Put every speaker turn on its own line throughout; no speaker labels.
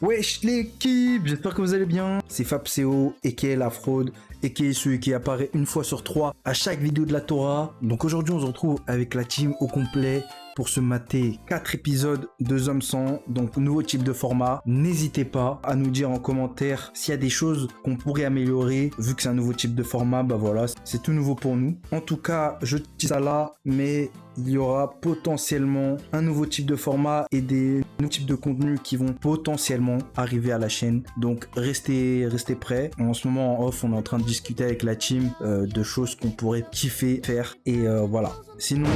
Wesh l'équipe, j'espère que vous allez bien. C'est Fabseo, aka La Fraude, aka celui qui apparaît une fois sur trois à chaque vidéo de la Torah. Donc aujourd'hui on se retrouve avec la team au complet pour se mater 4 épisodes de Hommes 100, donc nouveau type de format. N'hésitez pas à nous dire en commentaire s'il y a des choses qu'on pourrait améliorer, vu que c'est un nouveau type de format, bah voilà, c'est tout nouveau pour nous. En tout cas, je dis ça là, mais il y aura potentiellement un nouveau type de format et des nouveaux types de contenus qui vont potentiellement arriver à la chaîne. Donc restez prêts. En ce moment en off, on est en train de discuter avec la team de choses qu'on pourrait kiffer faire et voilà. Sinon,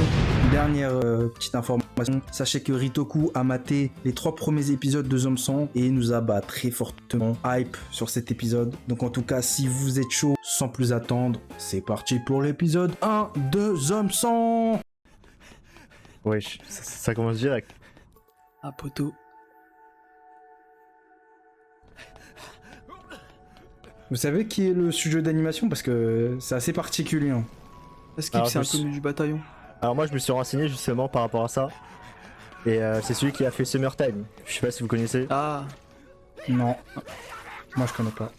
dernière petite information, sachez que Ritoku a maté les 3 premiers épisodes de Hommes 100 et nous a très fortement hype sur cet épisode. Donc en tout cas, si vous êtes chaud, sans plus attendre, c'est parti pour l'épisode 1 de Hommes 100.
Wesh, ça commence direct.
Ah poteau.
Vous savez qui est le sujet d'animation? Parce que c'est assez particulier. Hein.
Est-ce que c'est inconnu du bataillon?
Alors moi je me suis renseigné justement par rapport à ça. Et c'est celui qui a fait Summertime. Je sais pas si vous connaissez.
Ah.
Non. Moi je connais pas.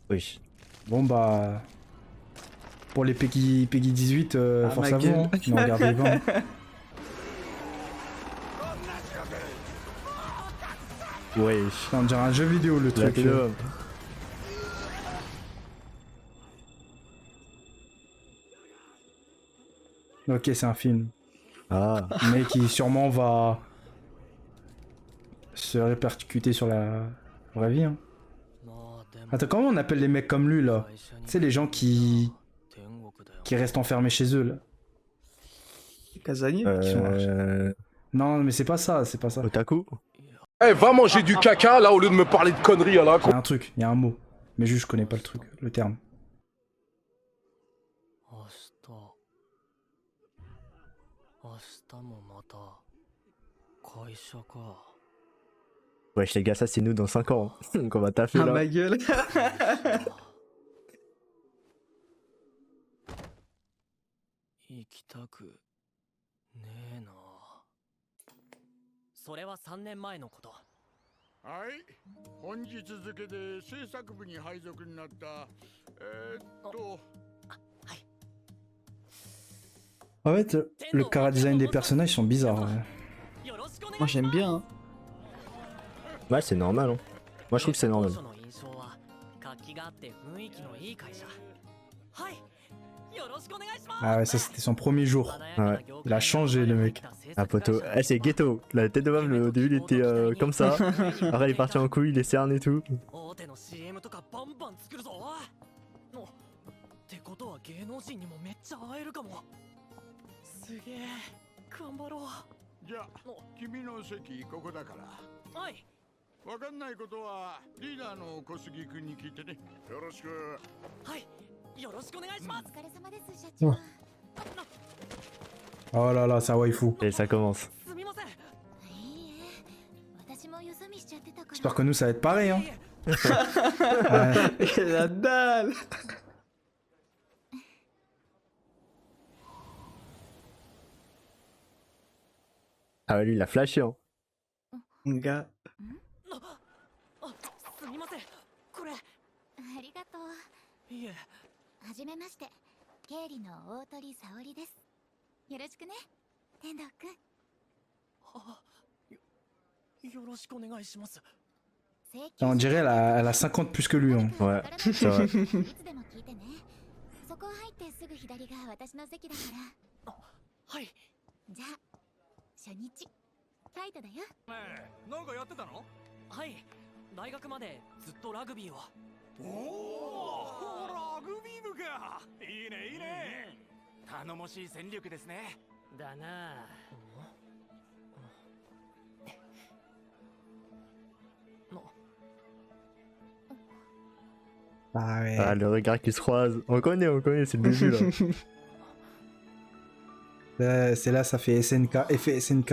Oui.
Bon bah... Pour les Peggy 18, force à vous. Hein. Non, regardez pas. Hein.
Wesh.
On dirait un jeu vidéo le truc. Ok, c'est un film.
Ah.
Mais qui sûrement va se répercuter sur la vraie vie. Hein. Attends, comment on appelle les mecs comme lui là? Tu sais, les gens qui restent enfermés chez eux là.
Casanier
Non, mais c'est pas ça, c'est pas ça.
Otaku.
Eh, va manger du caca là au lieu de me parler de conneries là.
Il y a un truc, il y a un mot. Mais juste, je connais pas le truc, le terme.
Wesh les gars, ça c'est nous dans 5 ans. Donc on va taffer
Ah
là.
ma gueule.
En fait, le chara-design des personnages sont bizarres. Ouais.
Moi j'aime bien. Hein.
Ouais, c'est normal. Hein. Moi je trouve que c'est normal.
Ah ouais, ça c'était son premier jour.
Ouais.
Il a changé le mec.
Ah poteau. Eh c'est ghetto. La tête de femme au début il était comme ça. Après il est parti en couille, il est cerné et tout.
Oh là là, ça waifu.
Et ça commence.
J'espère que nous ça va être pareil hein.
La dalle.
Ah ouais, lui il a flashé hein.
Mon gars.
On dirait elle a 50 plus que lui. Hein.
Ouais, c'est vrai.
Ah ouais.
Ah, le regard qui se croise. On connaît, c'est le début là.
C'est là, ça fait SNK, effet SNK.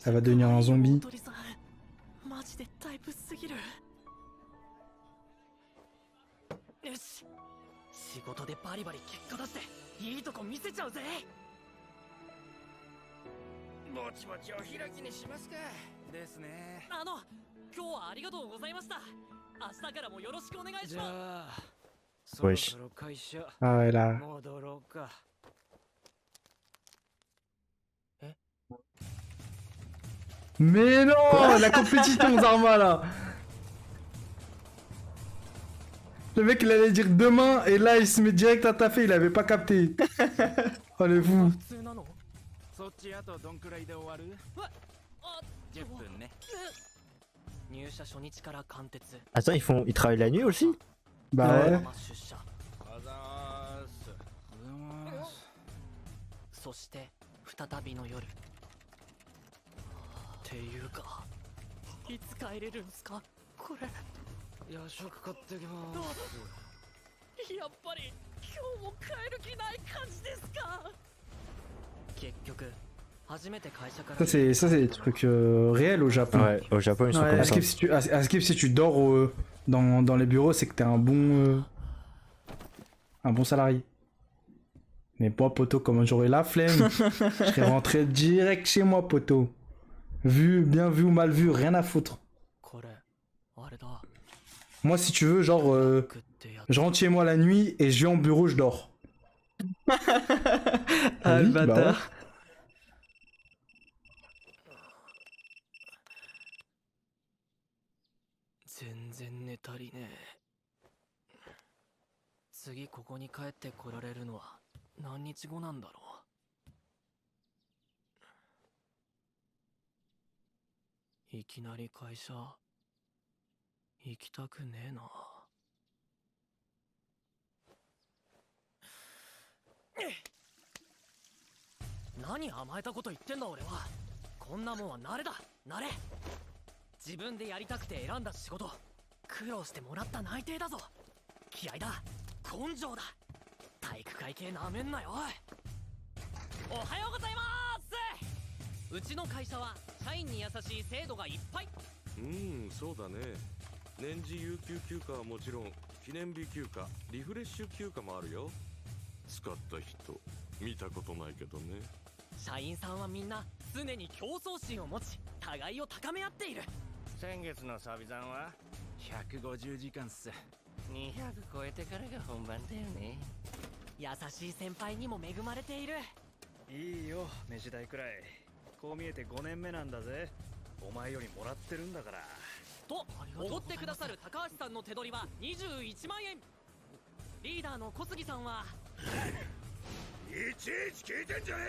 Elle va devenir un zombie.
ありがとうございました明日からもよろしくお願いし
じ
ます
ゃあ、そ
Wesh
ろそろ会社
Ah ouais, là.
戻ろうか。
Mais non, la compétition Zarma là. Le mec il allait dire demain et là il se met direct à taffer, il avait pas capté. Oh le fou.
普通なの
そっちあとどんくらいで終わる？
あ
10分ね。
入社初日から貫徹
Attends, ils travaillent la nuit aussi?
Bah ouais.
出社
あざーす。あざーす。
そして再びの夜っていうかいつ帰れるんすかこれ
夜食買ってきまーす。
やっぱり今日も帰る気ない感じですか結局初めて会社から
Ça c'est des trucs réels au Japon.
Ouais, au Japon ils sont
Ouais.
comme
À
ça.
Skip, si tu dors dans les bureaux, c'est que t'es un bon salarié. Mais moi, poto, comment j'aurais la flemme, je serais rentré direct chez moi, poto. Bien vu ou mal vu, rien à foutre.
これあれだ
Moi, si tu veux, genre,
食ってやっ
je rentre chez moi la nuit et je vais en bureau, je dors.
Ah, le
oui, bah
bâtard.
全然寝足りねえ次ここに帰ってこられるのは何日後なんだろういきなり会社行きたくねえな何甘えたこと言ってんだ俺はこんなもんは慣れだ慣れ自分でやりたくて選んだ仕事苦労してもらった内定だぞ気合だ根性だ体育会系なめんなよおいおはようございますうちの会社は社員に優しい制度がいっぱい
そうだね年次有給休暇はもちろん記念日休暇リフレッシュ休暇もあるよ使った人見たことないけどね
社員さんはみんな常に競争心を持ち互いを高め合っている
先月のサビ残は150時間っす。200超えてからが本番だよね。
優しい先輩にも恵まれている
いいよ飯代くらいこう見えて5年目なんだぜお前よりもらってるんだから
とおごってくださる高橋さんの手取りは21万円リーダーの小杉さんはい
ちいち聞いてんじゃね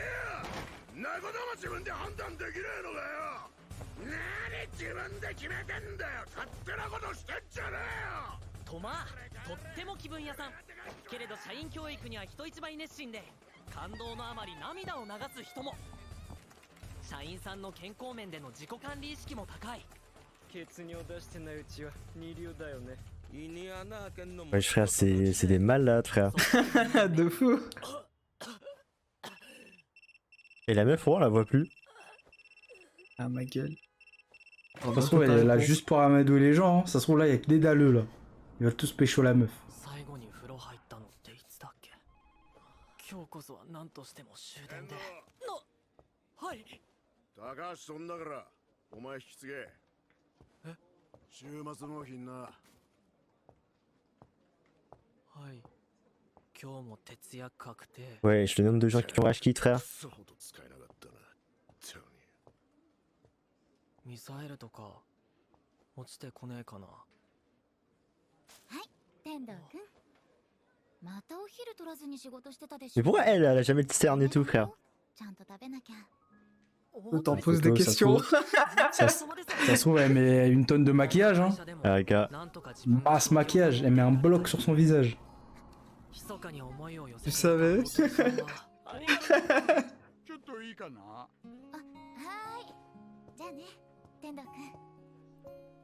えよなことも自分で判断できねえのかよ何自分で決めてんだよ勝手なことしてんじゃねえよ
とまあとっても気分屋さんけれど社員教育には人一倍熱心で感動のあまり涙を流す人も社員さんの健康面での自己管理意識も高い
血尿出してないうちは二流だよね
Wesh frère, c'est des malades frère.
De fou.
Et la meuf, on la voit plus.
Ah, ma gueule.
Ça se trouve, elle est là juste pour amadouer les gens. Hein. Ça se trouve, là, il y a que des dalleux là. Ils veulent tous pécho la meuf.
最後に風呂入ったのっていつだっけ今日こそは何としても終電ではい
高橋そんだからお前引き継げ
え
週末納品な
はい今日も徹夜確定
Wesh, le nombre de gens qui ont rage quitte frère.
クソほど使えなかったなトニ
ミサイルとか落ちてこねえかな
天童くんまたお昼取らずに仕事してたでし
Mais
ょ
pourquoi elle, elle a jamais de cerne et tout frère?
ちゃんと食べなきゃ
T'en poses des questions.
Ça se trouve, elle met une tonne de maquillage. Hein.
Ah gars.
Masse maquillage, elle met un bloc sur son visage.
Tu savais
ちょっといいかな
はーいじゃあね天童くん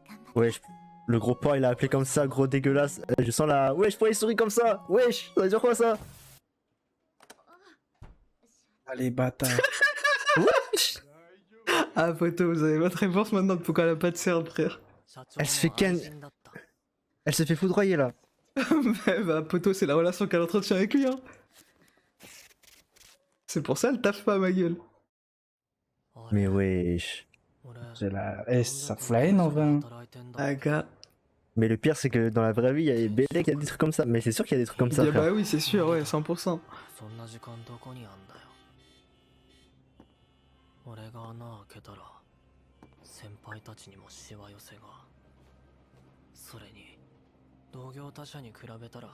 頑張って
Wesh, le gros porc il a appelé comme ça, gros dégueulasse. Je sens la... Wesh, pourquoi il sourit comme ça? Wesh, ça veut dire quoi ça?
Allez, bâtard.
Ah, poteau, vous avez votre réponse maintenant de pourquoi elle a pas de cerne, frère.
Elle se fait ken... Elle se fait foudroyer là.
Bah, poteau, c'est la relation qu'elle entretient avec lui, hein. C'est pour ça, elle taffe pas, ma gueule.
Mais wesh.
Eh, ça fout la haine en vrai. Hein.
Aga.
Mais le pire, c'est que dans la vraie vie, il y a BD qui a des trucs comme ça. Mais c'est sûr qu'il y a des trucs comme ça,
Bah
frère.
oui, c'est sûr, ouais, 100%.
そんな時間どこにあんだよ。俺が穴開けたら先輩たちにもしわ寄せが。それに同業他社に比べたら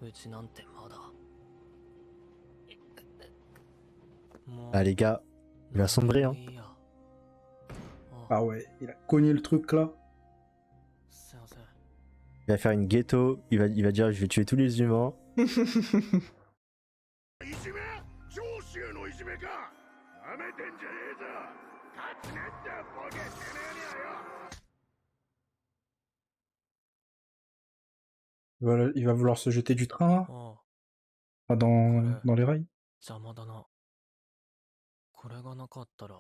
うちなんてまだ。もう
Ah, les gars, il va sombrer, hein.
いいや。
Ah ouais, il a cogné le truc là.
すいません。
Il va faire une ghetto. Il va dire je vais tuer tous les humains.
いじめ上司へのいじめかなめてんじゃねえぞ勝ちねってボケてねえにゃよ
Voilà, il va vouloir se jeter du train là.
ああ、
Enfin, dans les rails.
邪魔だな。これがなかったら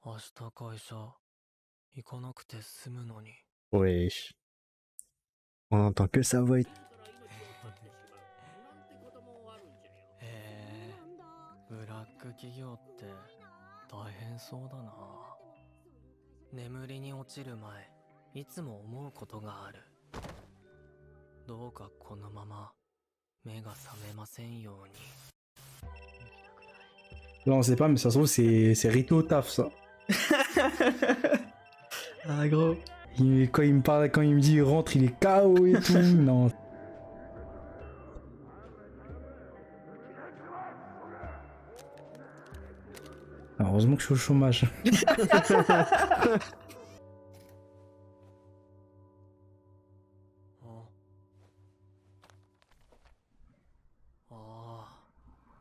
明日会社行かなくて済むのに。
Wesh. On entend que sa voix.
へえ、ブラック企業って大変そうだな。眠りに落ちる前、いつも思うことがある。どうかこのまま目が覚めませんように。
Là, on sait pas, mais ça se trouve, c'est Rito au taf, ça.
Ah, gros.
Quand il me parle, quand il me dit il rentre, il est KO et tout. Non. Heureusement que je suis au chômage.
あ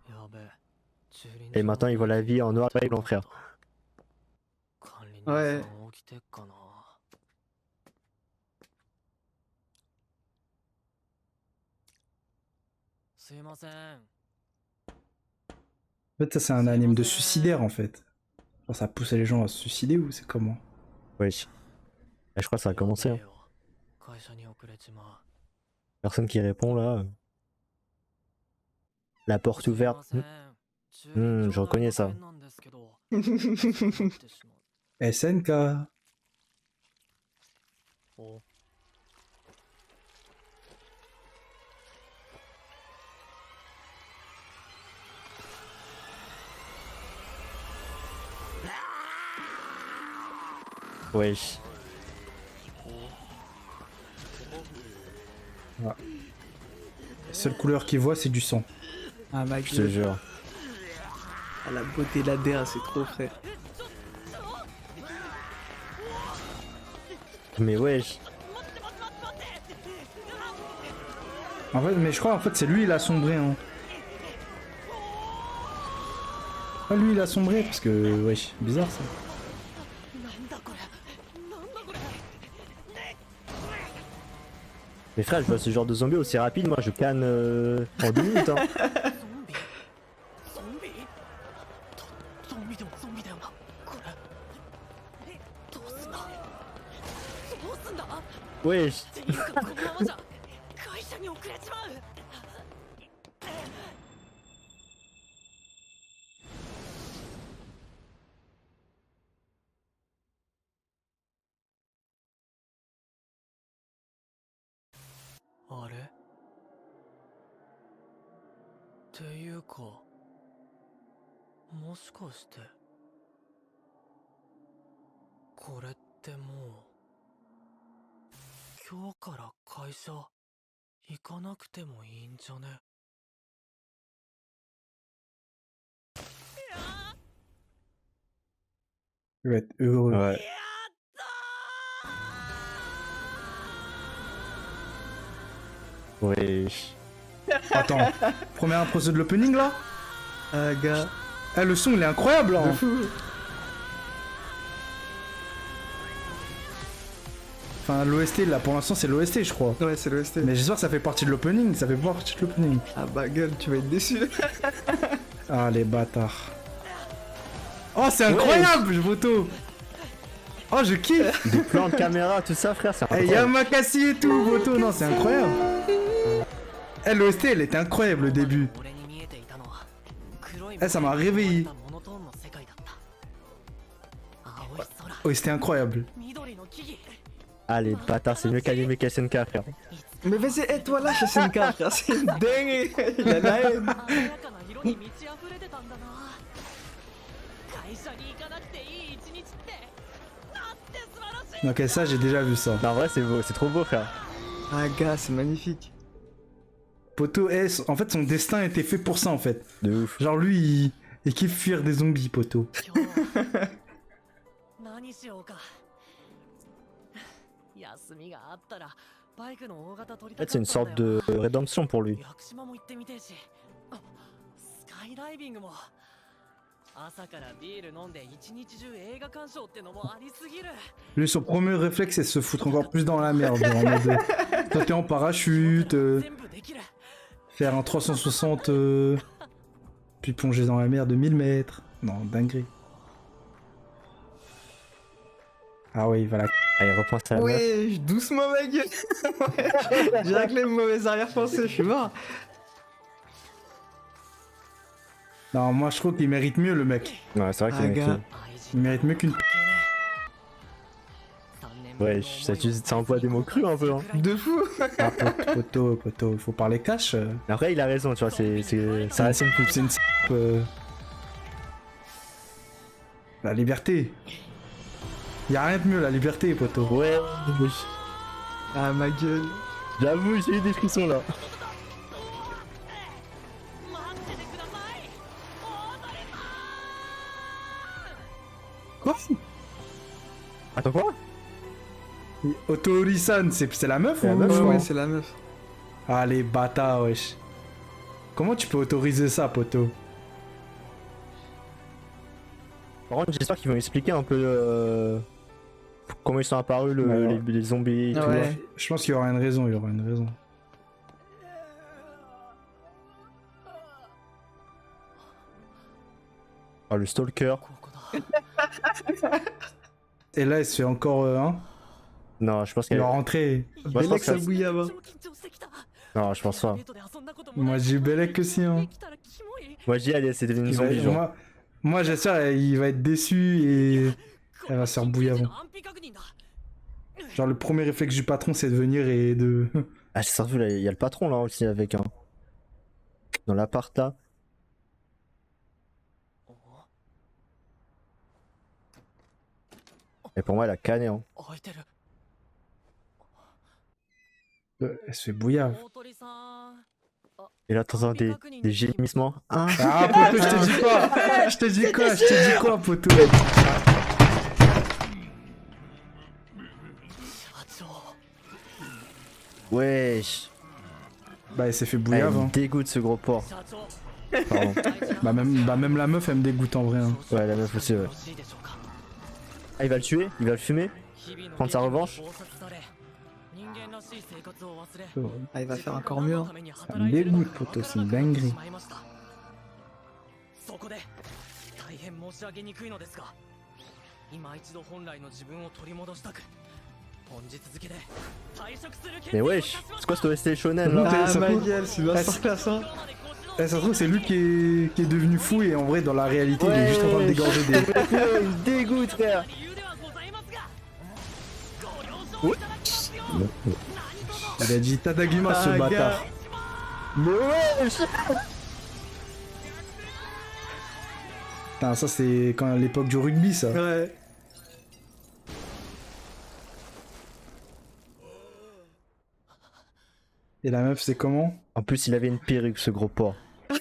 あ、やべえ。
Et maintenant, il voit la vie en noir et blanc, frère.
Ouais.
En fait, ça, c'est un anime de suicidaire, en fait. Genre, ça pousse les gens à se suicider ou c'est comment?
Wesh. Je crois que ça a commencé. Hein. Personne qui répond là. La porte ouverte. Je reconnais ça.
SNK.
Wesh.
Ah. La seule couleur qu'il voit, c'est du sang.
Ah, ma
Je te
gueule.
jure.
Ah, la beauté de la DA, c'est trop frais.
Mais wesh.
En fait, mais je crois, en fait, c'est lui, il a sombré, hein. Ah, lui, il a sombré, parce que, wesh, bizarre, ça.
Mais frère, je vois ce genre de zombie aussi rapide, moi je canne en 2 minutes. Hein. Wesh.
Ahれっていうか、もしかしてこれってもう今日から会社行かなくてもいいんじゃね？
Il va être heureux.
Ouais. Wesh.
Attends, première intro de l'opening là?
Ah, gars.
Eh, le son il est incroyable là.
De fou.
Enfin, l'OST là, pour l'instant c'est l'OST, je crois.
Ouais, c'est l'OST.
Mais j'espère que ça fait partie de l'opening, ça fait pas partie de l'opening.
Ah, bah, gueule, tu vas être déçu.
Ah, les bâtards. Oh, c'est incroyable, je voto. Oh, je kiffe.
Des plans de caméra, tout ça, frère, c'est
Eh,
incroyable.
Yamakasi et tout, voto, non, c'est incroyable. Eh, l'OST elle était incroyable le début. Eh, ça m'a réveillé. Oh, c'était incroyable.
緑の木々
Ah les bâtards, c'est mieux qu'anime SNK frère.
Mais vas-y, aide-toi là, SNK, frère, c'est une dingue. Il a la haine.
鮮やかな色に満ち溢れてたんだな会社に行かなくていい一日ってなんて素晴らしい
Ok, ça, j'ai déjà vu ça.
Non en vrai c'est beau, c'est trop beau frère.
Ah, gars, c'est magnifique.
Poto, en fait, son destin était fait pour ça, en fait.
De ouf.
Genre, lui, il kiffe fuir des zombies, poto.
今日は何しようか休みがあったらバイクの大型取り
En
た
fait c'est
か
une
ったん
sorte
だよ
de rédemption pour lui.
屋久島も行ってみてえしあスカイダイビングも朝からビール飲んで一日中映画鑑賞ってのもありすぎる
Lui, son premier réflexe, c'est de se foutre encore plus dans la merde. En mode, sauter en parachute,
全部できる
faire un 360, puis plonger dans la mer de 1000 mètres. Non, dinguerie. Ah ouais, il va la...
Allez repense à la meuf.
Ouais, doucement ma gueule. Ouais, j'ai raclé une mauvaise arrière-pensée, je suis mort.
Non, moi, je trouve qu'il mérite mieux, le mec.
Ouais c'est vrai qu'il
Ah,
est
gars.
cool.
Il mérite mieux qu'une...
Ouais, ça emploie des mots crus un peu hein.
De fou.
Ah, poto, il faut parler cash.
Après il a raison tu vois, ça reste une pute.
C'est une La liberté. Y'a rien de mieux, la liberté, poto.
Ouais, oui.
Ah, ma gueule.
J'avoue j'ai eu des frissons là.
待っててください大鳥さん
Quoi
Attends quoi?
Otori-san, c'est la meuf
C'est la
ou...
meuf,
Ouais, c'est la meuf.
Ah, les bâtards, wesh. Comment tu peux autoriser ça, poto?
Par contre j'espère qu'ils vont expliquer un peu comment ils sont apparus
Ouais.
les zombies et tout.
Ouais.
Je pense qu'il y aura une raison, il y aura une raison.
Ah le stalker.
ここだ
Et là, il se fait encore un.
Non je pense
Il
qu'elle...
va rentrer.
Moi, je pense
Belek, ça
que-
bouillave.
超緊張してきた
Non je pense pas.
デートで遊んだことも
Moi, j'ai Belek aussi, hein.
できたらキモい
Moi je dis allez c'est devenu une
Il va-
zombie genre.
moi, j'espère il va être déçu et... Elle va se faire bouillir avant.
安否確認だ
Genre, le premier réflexe du patron, c'est de venir et de...
Ah j'ai surtout là, il y a le patron là aussi avec un... Dans l'appart là. Et pour moi elle a canné hein.
開いてる
Elle se fait bouillir.
大鳥さん
Et là t'entends des gémissements. Hein.
Ah, poto, je te dis quoi? Je te dis quoi? Je te dis quoi, poto?
社長
Wesh.
Bah, elle s'est fait
Ah,
bouillir,
il me
hein.
dégoûte ce gros porc.
社長
Pardon.
Même la meuf, elle me dégoûte en vrai, hein.
Ouais la meuf aussi ouais.
欲しいでしょうか
Ah il va le tuer? Il va le fumer?
日々の
Prendre sa revanche?
暴殺され人間らしい生活を忘れ
Ah, il va faire encore mieux. Hein.
Ça me dégoûte, poto, c'est une dinguerie.
そこで大変申し上げにくいのですが今一度本来の自分を取り戻したく本日付で退職する決
Mais
意をい
wesh,
たしま
c'est
し
quoi
た
cette OST shonen là?
Ah,
ça
ma
trouve-
gueule, c'est masterclass, hein.
Eh, ça se trouve, c'est lui qui est devenu fou et en vrai, dans la réalité, il est juste en train de dégorger des...
Il me dégoûte frère.
理由ではございますがご了承いただきますよ何卒
Il a dit Tadagima, ce
Ah,
bâtard.
Mais wesh.
Putain, ça, c'est quand à l'époque du rugby, ça.
Ouais.
Et la meuf, c'est comment?
En plus il avait une perruque ce gros porc.
大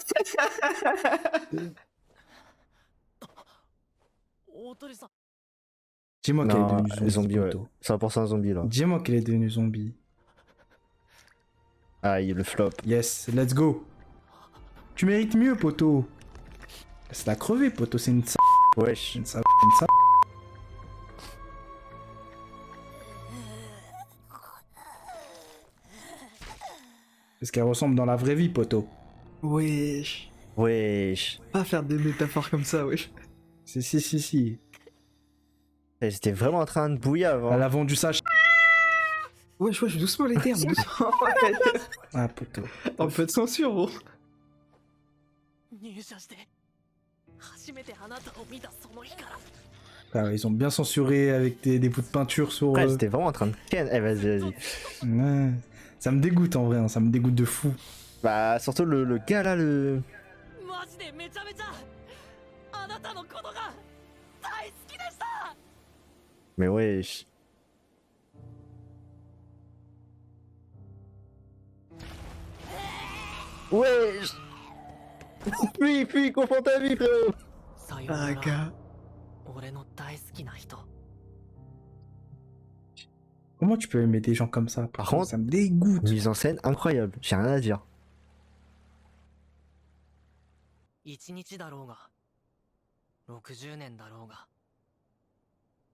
鳥さん
Dis-moi qu'elle est
Non,
devenue zombie,
zombie ouais.
poto.
100% zombie là.
Dis-moi qu'elle est devenue zombie.
Aïe le flop.
Yes, let's go. Tu mérites mieux, poto. Laisse-la crever, poto, c'est une sa...
Wesh.
Une sa... Parce qu'elle ressemble dans la vraie vie, poto.
Wesh.
Wesh.
Pas faire des métaphores comme ça, wesh.
Si.
J'étais vraiment en train de bouillir
Elle a vendu ça...
Wesh, doucement les termes, doucement.
Ah, poto.
Un peu de censure, gros.
入社して初めてあなたを見たその日から
Ah, ils ont bien censuré avec des bouts de peinture sur.
Après, c'était vraiment en train de ken. Eh, vas-y.
Ouais. Ça me dégoûte en vrai, hein, ça me dégoûte de fou.
Bah, surtout le gars là, le.
マジでめちゃめちゃあなたのことが大好きでした。
Mais wesh. Wesh. Fuis, confonds ta vie, frérot.
さようなら。俺の大好きな人。
Comment tu peux aimer des gens comme ça?
Par contre,
ça me dégoûte.
Mise en scène incroyable, j'ai rien à dire.
1日だろうが60年だろうが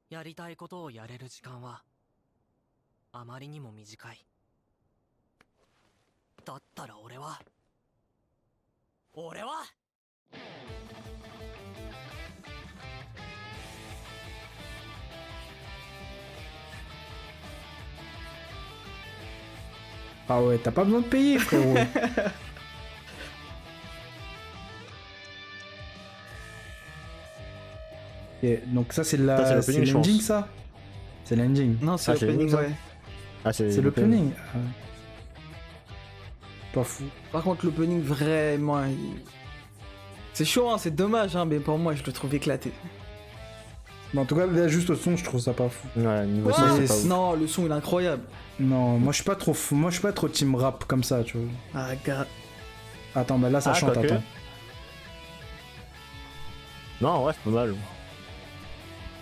やりたいことをやれる時間はあまりにも短い。だったら俺は
Ah ouais, t'as pas besoin de payer, frérot. Ok, donc ça c'est
Ça, c'est l'opening, je
l'ending
pense.
ça. C'est l'ending.
Non, c'est
Ah, c'est
l'opening,
l'opening,
ouais.
Ah,
C'est l'opening. Ah. Pas fou.
Par contre, l'opening, vraiment. C'est chaud, hein, c'est dommage, hein, mais pour moi, je le trouve éclaté.
Mais en tout cas, là, juste au son, je trouve ça pas fou.
Ouais, niveau
Ouais,
son, c'est pas ouf.
non, le son, il est incroyable.
Non, moi je suis pas trop fou. Moi je suis pas trop team rap comme ça, tu vois.
Ah, gars.
Attends, bah là ça
Ah,
chante,
quoique.
attends.
Non, ouais, c'est pas mal.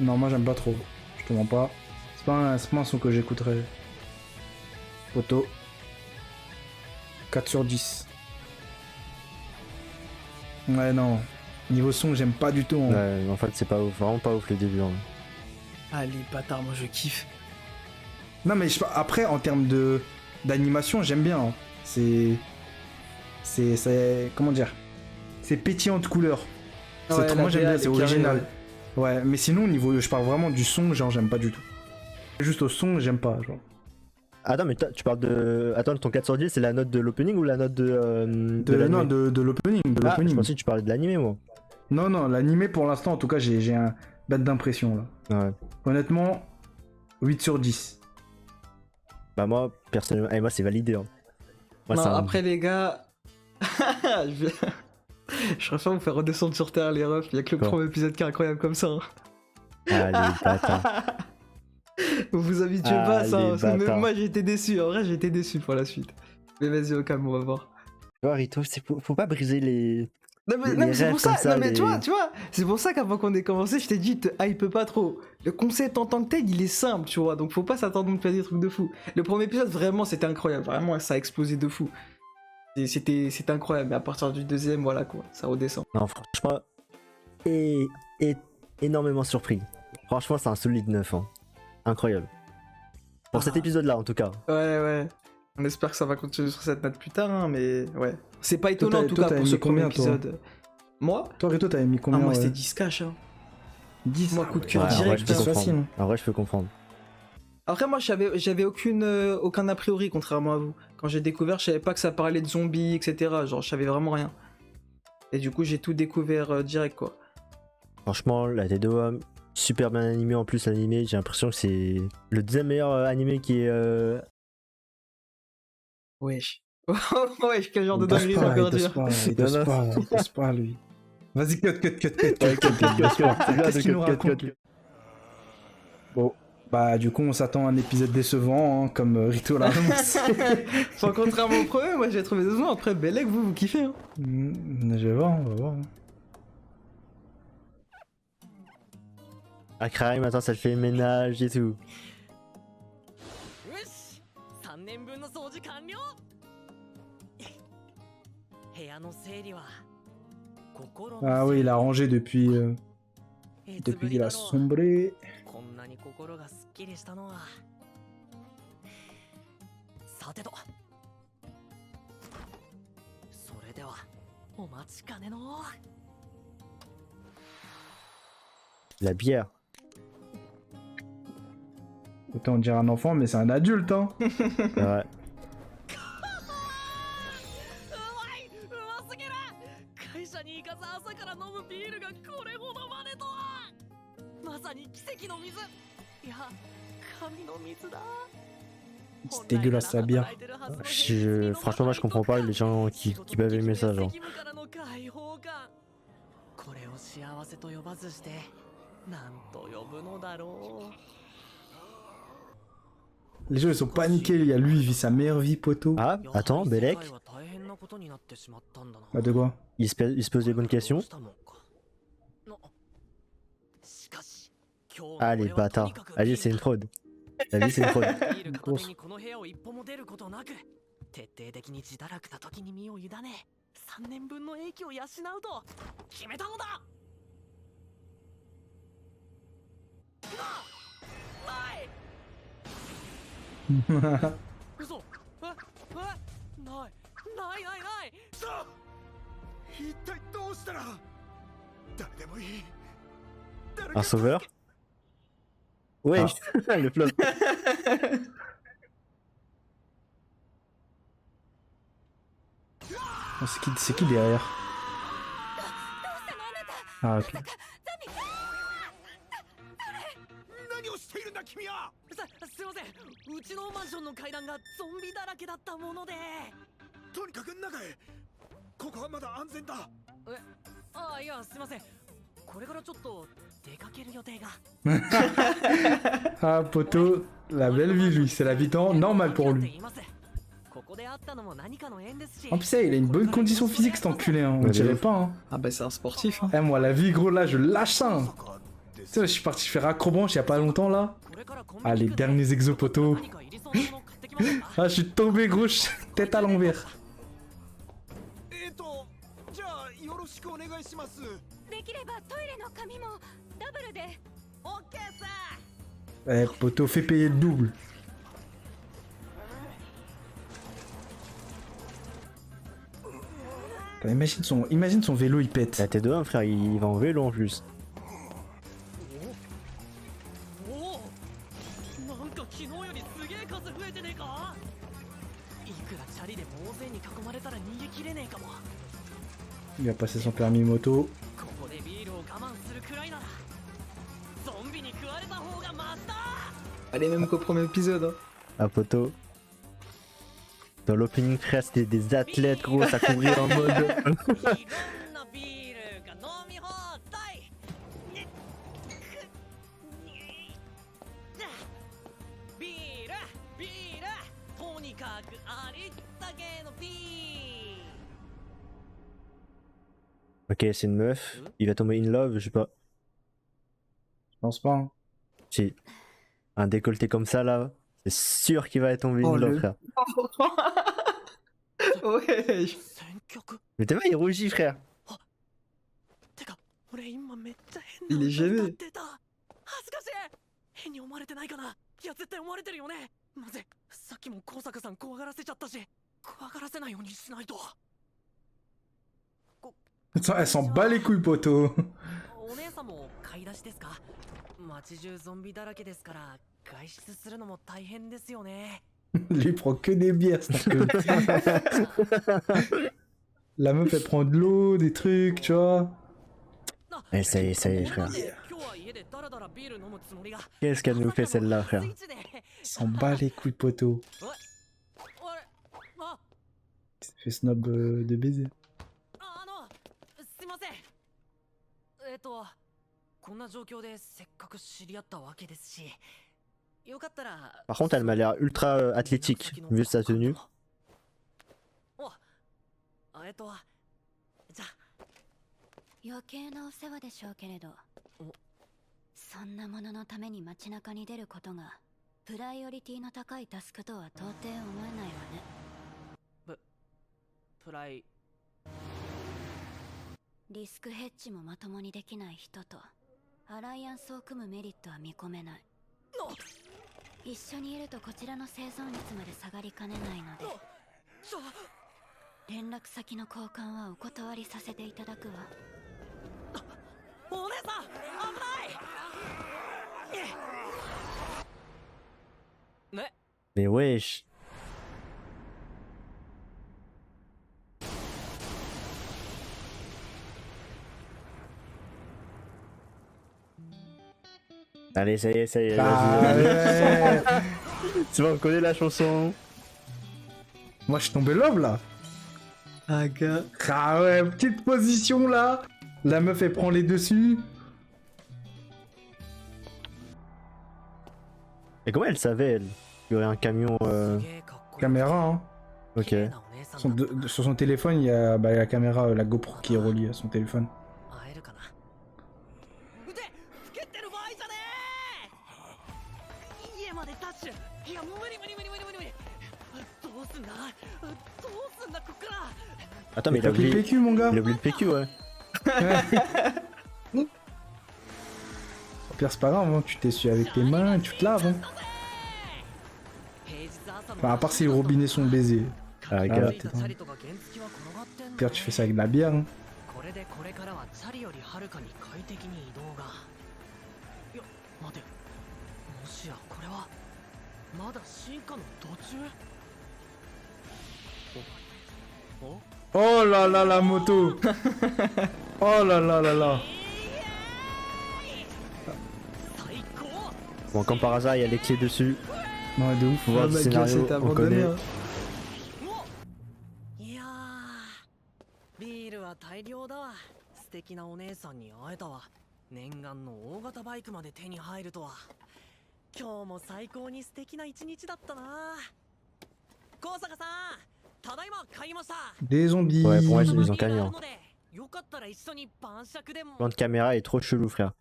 Non, moi j'aime pas trop. Je te mens pas. C'est pas un son que j'écouterais. Photo. 4 sur 10. Ouais, non. Niveau son, j'aime pas du tout. Hein.
Ouais, en fait, c'est pas ouf, vraiment pas ouf le début. Hein.
Ah, les bâtards, moi, je kiffe.
Non, mais je sais pas, après, en termes d'animation, j'aime bien. Hein. C'est. Comment dire? C'est pétillant de couleurs.
Ah ouais,
moi
la
j'aime
DA,
bien, c'est
elle est carrée,
original. Ouais, mais sinon, au niveau. Je parle vraiment du son, genre, j'aime pas du tout. Juste au son, j'aime pas, genre.
Attends, mais tu parles de. Attends, ton 4 sur 10, c'est la note de l'opening ou la note de.
Non, de l'opening. De
Ah,
l'opening.
je pensais que tu parlais de l'animé, moi.
Non, l'animé pour l'instant, en tout cas, j'ai un bête d'impression là.
Ouais.
Honnêtement, 8 sur 10.
Bah, moi, personnellement, moi, c'est validé. Hein. Moi,
Non,
c'est un-
après, les gars. Je préfère vous faire redescendre sur terre, les refs. Il y a que le
Quoi
premier épisode qui est incroyable comme ça. Hein.
Ah, les bâtards.
Vous vous habituez
Ah,
pas à ça,
les
parce que même
bâtards.
moi j'ai été déçu, en vrai j'ai été déçu pour la suite. Mais vas-y au calme, on va voir.
Tu vois, Rito, faut pas briser les.
Non mais,
Les
non, mais c'est
rêves
pour ça,
comme ça,
non, mais
les-
tu vois, c'est pour ça qu'avant qu'on ait commencé, je t'ai dit te hype pas trop. Le concept en tant que tel, il est simple, tu vois, donc faut pas s'attendre à me faire des trucs de fou. Le premier épisode, vraiment, c'était incroyable, vraiment, ça a explosé de fou. Et c'était incroyable, mais à partir du deuxième, voilà quoi, ça redescend.
Non, franchement, énormément surpris. Franchement, c'est un solide 9. Hein. Incroyable. Pour cet épisode-là, en tout cas.
Ouais. On espère que ça va continuer sur cette note plus tard, hein, mais ouais. C'est pas étonnant en tout
toi,
cas
t'avais
pour
mis
ce premier
combien, toi
épisode. Moi
Toi, Rito, t'avais mis
Ah,
combien?
moi
ouais
c'était 10 cash, hein.
10.
Moi, coup de cœur
Ouais, en vrai,
direct.
je peux
hein.
c'est
comprendre.
facile.
En vrai, je peux comprendre.
Après, moi, j'avais aucun a priori, contrairement à vous. Quand j'ai découvert, je savais pas que ça parlait de zombies, etc. Genre, je savais vraiment rien. Et du coup, j'ai tout découvert direct, quoi.
Franchement, la Dead super bien animé en plus, animé. J'ai l'impression que c'est le deuxième meilleur animé qui est.
Wesh. Wesh, quel genre de
Il dose
dinguerie
pas,
encore
il dose
dire.
pas, il
Non,
dose
non.
pas, il dose pas, lui. Vas-y, cut.
C'est bien
Qu'est-ce
de
qu'il nous
cut,
raconte,
cut.
lui Bon, bah du coup on s'attend à un épisode décevant, hein, comme Rito l'a annoncé.
Enfin, contrairement au premier, moi j'ai trouvé décevant. Après, Belek, vous kiffez. Hein.
Je vais voir, on va voir.
Akrai, maintenant ça le fait ménage et tout.
よし3年分の掃除完了。部屋の整理は心の
Ah oui, il a rangé depuis
いつぶり
qu'il
だ
a
ろう
sombré.
こんなに心がすっきりしたのは。さてとそれではお待ちかねの
La bière.
Autant dire un enfant, mais c'est un adulte, hein.
Ouais.
うまいうますぎる。会社に行かず朝から飲むビールがこれほどまでとは。まさに
C'est dégueulasse, ça bière.
Franchement, moi je comprends pas les gens qui peuvent aimer ça, genre.
これを幸せと呼ばずして何と呼ぶのだろう。
Les gens ils sont paniqués, il y a lui, il vit sa meilleure vie, poteau.
Ah, attends, Belek,
Bah de quoi?
il se pose des bonnes questions. Ah, les bâtards. Allez, c'est une fraude. La vie, c'est une fraude.
徹底的に自堕落な時に身を委ね3年分の英気を養うと決めたのだ。ない嘘ない
さあ一体どうしたら誰でもいい
Un sauveur? Ouais, le flop.
Oh, c'est qui derrière? Ah ok.
何をしているんだ君は。
すいません、うちのマンションの階段がゾンビだらけだったもので。
とにかく中へ。ここはまだ安全だ。
ああ、いやすいません、これからちょっと出かける予定が。
Ah poteau, la belle vie lui, c'est la vie normale pour lui. En plus, il a une bonne condition physique cet enculé, hein. On dirait pas, hein.
Ah bah c'est un sportif. Hein.
Eh, moi, la vie, gros, là, je lâche ça. Hein. Tu sais, je suis parti faire acrobranche il y a pas longtemps, là. Ah, les derniers exos, poteau. Ah, je suis tombé, gros, tête à l'envers.
じゃあよろしくお願いします。
できればトイレの紙もダブルで。
オッケーさ。
Eh, poteau, fais payer le double. Putain, imagine son vélo, il pète.
La tête de homme, frère, il va en vélo en plus.
なんか昨日よりすげえ数増えてねえか。いくらチャリでも大勢に囲まれたら逃げきれねえかも。
Il va passer son permis moto.
ここでビールを我慢するくらいならゾンビに食われた方がマシだ。
Allez, même qu'au premier épisode. Hein.
Ah, poteau. Dans l'opening, frère, c'était des athlètes, gros, ça courait en mode.
いろんなビールが飲み放題。ビールとにかくありったけのビール。
Ok, c'est une meuf. Il va tomber in love, je sais pas.
Je pense pas. Hein.
Si. Un décolleté comme ça, là, c'est sûr qu'il va tomber in love, frère.
Ouais.
Mais t'es pas, il rougit, frère.
Il est gêné.
恥ずかしい。変に思われてないかな。いや絶対思われてるよね。なぜさっきも高坂さん怖がらせちゃったし、怖がらせないようにしないと。
Elle s'en bat les couilles, poteau.
お姉さんも買い出しですか。街中ゾンビだらけですから外出するのも大変ですよね。
Lui prend que des bières, c'est que... La meuf elle prend de l'eau, des trucs, tu vois.
Et ça y est, frère. Qu'est-ce qu'elle nous fait celle-là, frère?
S'en bat les couilles, poteau. Ça fait snob de baiser.
すいません。こんな状況でせっかく知り合ったわけですし。
Par contre, elle m'a l'air ultra athlétique, vu sa tenue.
余計なお世話でしょうけれど、そんなもののために街中に出ることがプライオリティの高いタスクとは到底思えないわね。
プライ
リスクヘッジもまともにできない人とアライアンスを組むメリットは見込めない。一緒にいるとこちらの生存率まで下がりかねないので、連絡先の交換はお断りさせていただくわ。
お姉さん危ない。
Mais wesh. Allez, ça y est, ça y est.
Ah
vas-y,
ouais.
vas-y. Tu vois, on connaît la chanson.
Moi, je suis tombé love là.
Ah, gars.
Ah ouais, petite position là. La meuf, elle prend les dessus.
Et comment elle savait, elle, qu'il y aurait un camion.
すげえかっこいい
Caméra, hein.
Ok.
綺麗なお姉さんだったな
Sur son téléphone, il y a bah, la caméra, la GoPro qui est reliée à son téléphone.
会えるかな腕つけてる場合じゃねえ家までダッシュいや無理無理無理無理無理無理どうすんだどうすんだこっから
Attends, mais il a
T'as pris le
oublié.
PQ, mon gars.
Il a oublié le PQ, ouais.
Au pire, c'est pas grave, hein. Tu t'essuies avec tes mains et tu te laves. Hein.
平日朝の
Enfin, à part si les robinets sont baisés.
Ah,
Ah,
gars.
ouais.
チャリとか原付は転がってん
Au
の
pire, tu fais ça avec de la bière. Hein.
これでこれからはチャリよりはるかに快適に移動がいや待てもしやこれはまだ進化の途中お
Oh là là, la moto. Oh là là là là.
最高
Bon, comme par hasard, il y a les clés dessus.
Non, de ouf.
On voit
Ah,
le
ma gueule,
scénario,
c'était
on
abandonné.
connaît.
Hein.
いやービールは大量だわ素敵なお姉さんに会えたわ念願の大型バイクまで手に入るとは今日も最高に素敵な一日だったな高坂さんただいま帰りました
Des zombies.
Ouais, pour moi, ils
ビール
ont
があ
gagné.
る
Hein.
のでよかったら一緒に晩酌でも
Le plan de caméra est trop chelou, frère.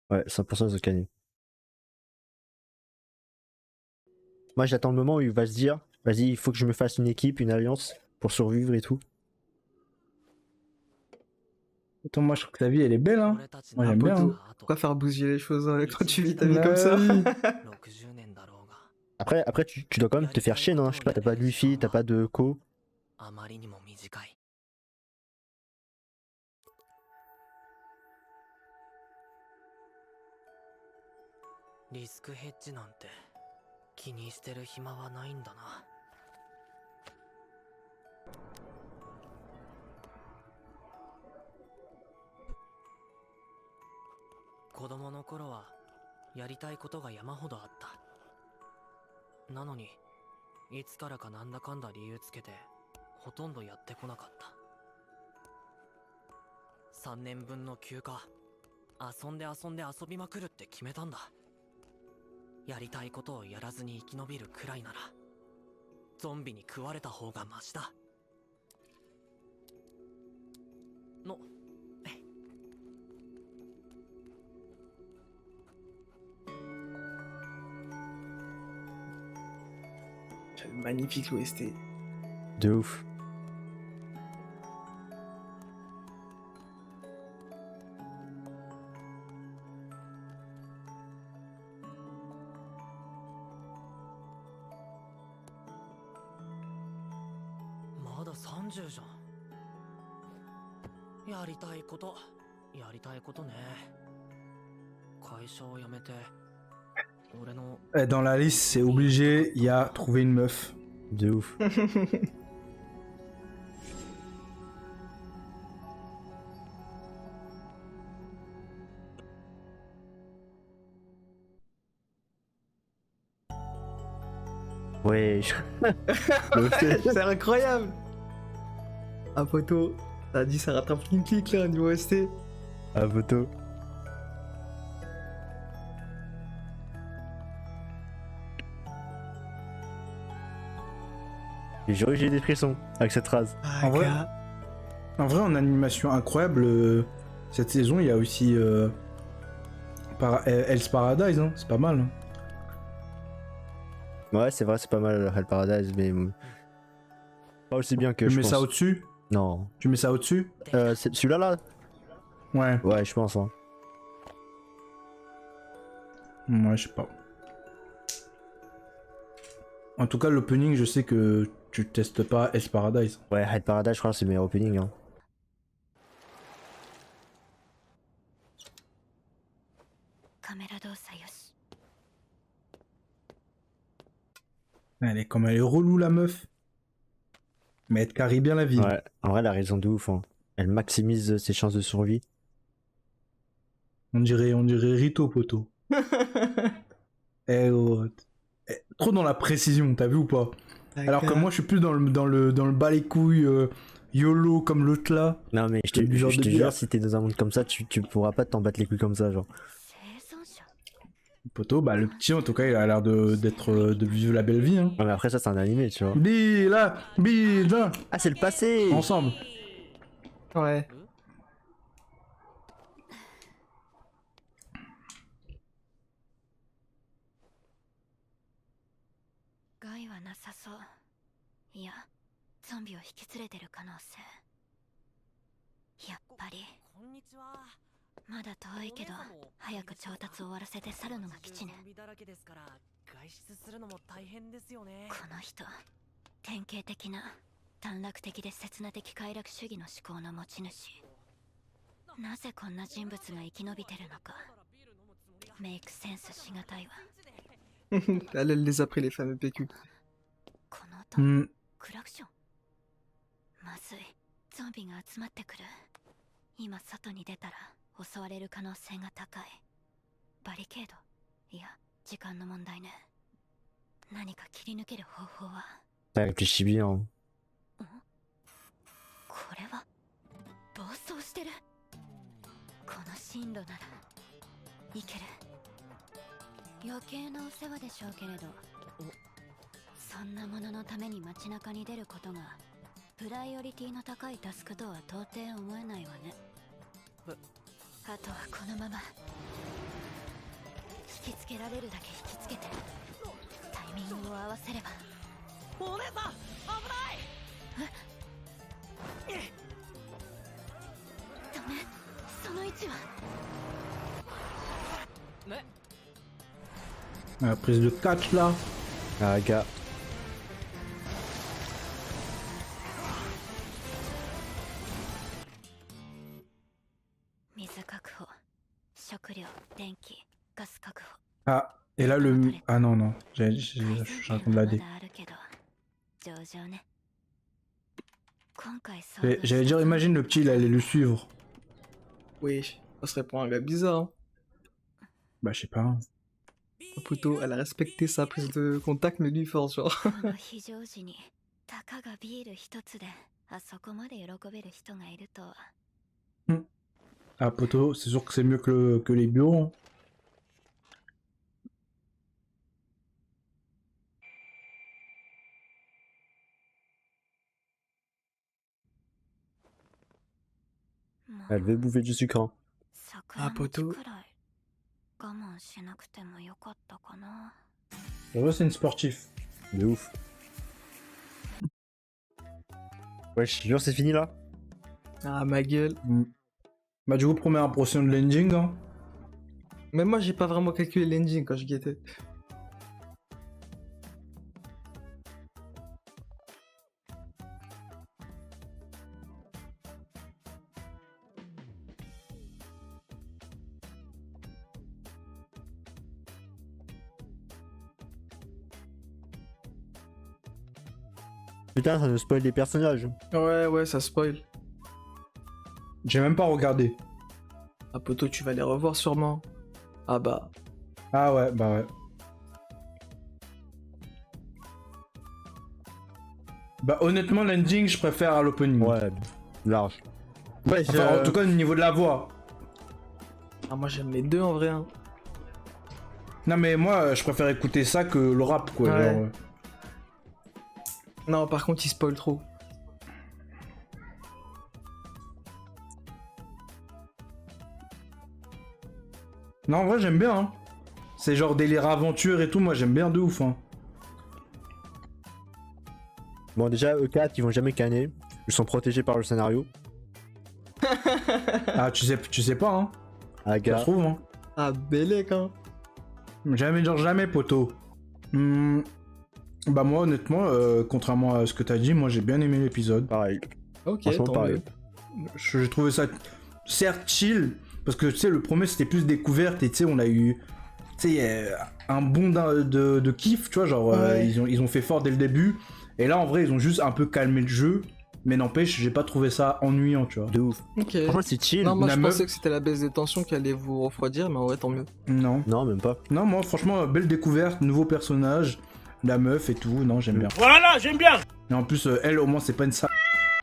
Ouais, 100% ils ont gagné. Moi, j'attends le moment où il va se dire, vas-y, il faut que je me fasse une équipe, une alliance pour survivre et tout.
Attends, moi, je trouve que ta vie, elle est belle. Hein.
俺たち
Moi,
の
j'aime bien. Hein.
Pourquoi faire bousiller les choses hein, quand tu vis ta vie
Bah
comme ça
oui.
60年だろうが
Après tu dois quand même te faire chier, non? Je sais pas, t'as pas de wifi, t'as pas de co.
あまりにも短いリスクヘッジなんて気にしてる暇はないんだな子供の頃はやりたいことが山ほどあったなのにいつからかなんだかんだ理由つけてほとんどやってこなかった3年分の休暇遊んで遊んで遊びまくるって決めたんだやりたいことをやらずに生き延びるくらいならゾンビに食われた方がマシだの
Magnifique l'OST.
De ouf.
まだ30じゃんやりたいことやりたいことね会社を辞めて俺の
Eh, dans la liste, c'est obligé, il y a trouver une meuf.
De ouf. Ouais.
C'est incroyable. Ah poteau, t'as dit ça rattrape une clic là niveau OST.
À photo. Et j'ai des frissons avec cette phrase.
Ah,
En vrai,
gars.
en animation incroyable, cette saison, il y a aussi Hell's Paradise, hein, c'est pas mal. Hein.
Ouais, c'est vrai, c'est pas mal Hell Paradise, mais pas aussi bien que
Tu
je
mets
pense.
ça au-dessus?
Non.
Tu mets ça au-dessus?
C'est celui-là là?
Ouais.
Ouais, je pense. Hein.
Ouais, je sais pas. En tout cas, l'opening, je sais que tu testes pas Hell's Paradise.
Ouais, Hell Paradise, je crois que c'est le meilleur opening. Hein.
Elle est relou la meuf. Mais elle carry bien la vie.
Ouais, en vrai, elle a raison de ouf. Hein. Elle maximise ses chances de survie.
On dirait Rito, poto. Eh, oh, trop dans la précision, t'as vu ou pas? Alors que moi, je suis plus dans le bas les couilles, YOLO comme l'autre là.
Non, mais je te
Le genre de bière.
jure, si t'es dans un monde comme ça, tu pourras pas t'en battre les couilles comme ça, genre.
生産者
Poto, bah le petit en tout cas, il a l'air de vivre la belle vie. Hein.
Ouais, mais après, ça, c'est un animé, tu vois.
Bila, bila,
Ah, c'est le passé!
ensemble.
Ouais.
害はなさそう。いや、ゾンビを引き連れてる可能性。やっぱり、
こんにちは。
まだ遠いけど、早く調達を終わらせて去るのが基地ね。
ゾンビだらけですから外出するのも大変ですよね。
この人、典型的な短絡的で刹那的快楽主義の思考の持ち主。なぜこんな人物が生き延びてるのか、メイクセンスしがたいわ。
Elle les a pris, les fameux PQ.
この音、
Hmm.
クラクション。まずい、ゾンビが集まってくる。今外に出たら襲われる可能性が高い。バリケード、いや、時間の問題ね。何か切り抜ける方法は。
T'as réfléchi bien.
これは暴走してる。この進路ならいける。余計なお世話でしょうけれど、そんなもののために街中に出ることがプライオリティの高いタスクとは到底思えないわね。あとはこのまま引きつけられるだけ引きつけてタイミングを合わせれば。
お姉さん、危ない。
ダメ、その位置は。
ね。
La prise de catch là.
Ah, gars.
水確保、食料、電気、ガス確保。
Ah, et là le. Ah non, non, je raconte la
ま
D.
だあるけど、上々ね。今回遭
J'allais dire, imagine le petit, il allait le suivre.
Oui, ça serait pour un gars bizarre. Hein.
Bah, je sais pas.
Poto, elle a respecté sa prise de contact, mais lui, force, genre.
この非常時にたかがビール一つであそこまで喜べる人がいるとは。
Ah, poto, c'est sûr que c'est mieux que les bureaux. Hein.
Elle veut bouffer du sucre. Hein.
あ、ポト。
くらい我慢しなくてもよかったかな。
En vrai, c'est une sportif.
De ouf. Ouais, je jure, c'est fini là.
Ah, ma gueule.
Bah, du coup, première impression de l'ending. Hein.
Mais moi, j'ai pas vraiment calculé l'engine quand je guettais.
Putain, ça nous spoil des personnages.
Ouais, ouais, ça spoil.
J'ai même pas regardé.
Ah, poto, tu vas les revoir sûrement. Ah bah.
Ah ouais, bah ouais. Bah honnêtement, l'ending, je préfère à l'opening.
Ouais, large. Ouais,
Enfin, en tout cas, au niveau de la voix.
Ah, moi, j'aime les deux en vrai. Hein.
Non mais moi, je préfère écouter ça que le rap, quoi.
Ouais.
Genre,
Non, par contre, il spoil trop.
Non, en vrai, j'aime bien. Hein. C'est genre délire aventure et tout, moi j'aime bien de ouf. Hein.
Bon, déjà, E4, ils vont jamais canner. Ils sont protégés par le scénario.
Ah, tu sais pas, hein.
Ah,
Ça
gars.
se trouve, hein.
Ah, Bélec, hein.
Jamais dire jamais, poteau. Bah moi, honnêtement, contrairement à ce que t'as dit, moi j'ai bien aimé l'épisode.
Pareil.
Ok,
Franchement,
tant
pareil.
mieux.
J'ai trouvé ça, certes, chill. Parce que, tu sais, le premier, c'était plus découverte. Et tu sais, on a eu... Tu sais, un bond de kiff, tu vois. Genre,
Ouais.
ils ont fait fort dès le début. Et là, en vrai, ils ont juste un peu calmé le jeu. Mais n'empêche, j'ai pas trouvé ça ennuyant, tu vois.
De ouf.
Ok.
Franchement, c'est chill.
Non, moi
La
je
meuf-
pensais que c'était la baisse des tensions qui allait vous refroidir, mais en vrai, tant mieux.
Non.
Non, même pas.
Non, moi, franchement, belle découverte, nouveau personnage, la meuf et tout. Non, j'aime bien.
Voilà, j'aime bien.
Et en plus, elle, au moins, c'est pas une sale.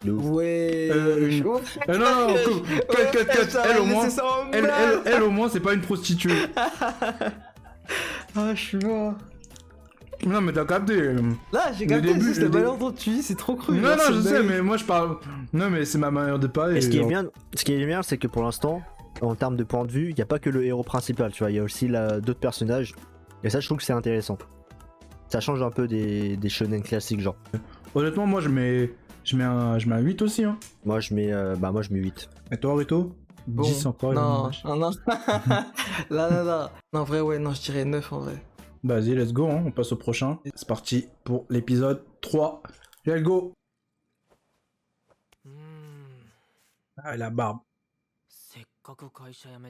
De ouf.
Ouais.
Une-
chaud.
Non, non, cut. Elle, au moins,
Ça en
elle,
balle.
elle, au moins, c'est pas une prostituée.
Ah, je suis mort.
Non, mais t'as capté.
Là, j'ai
Le
capté,
début,
c'était
le
mal
début.
entendu, c'est trop cru.
Non,
genre,
non,
c'est
je sais,
dingue.
mais moi, je parle. Non, mais c'est ma manière de parler.
Et ce qui est
genre.
bien, c'est que pour l'instant, en termes de point de vue, il n'y a pas que le héros principal, tu vois, il y a aussi d'autres personnages. Et ça, je trouve que c'est intéressant. Ça change un peu des shonen classiques, genre.
Honnêtement, moi, je mets un 8 aussi. Hein.
Moi, je mets 8.
Et toi, Rito
Bon,
10 encore.
Non,
il
non, non. Là. Non, en vrai, ouais, non, je dirais 9 en vrai.
Vas-y, let's go, hein, on passe au prochain. C'est parti pour l'épisode 3. Let's go. Ah, la barbe.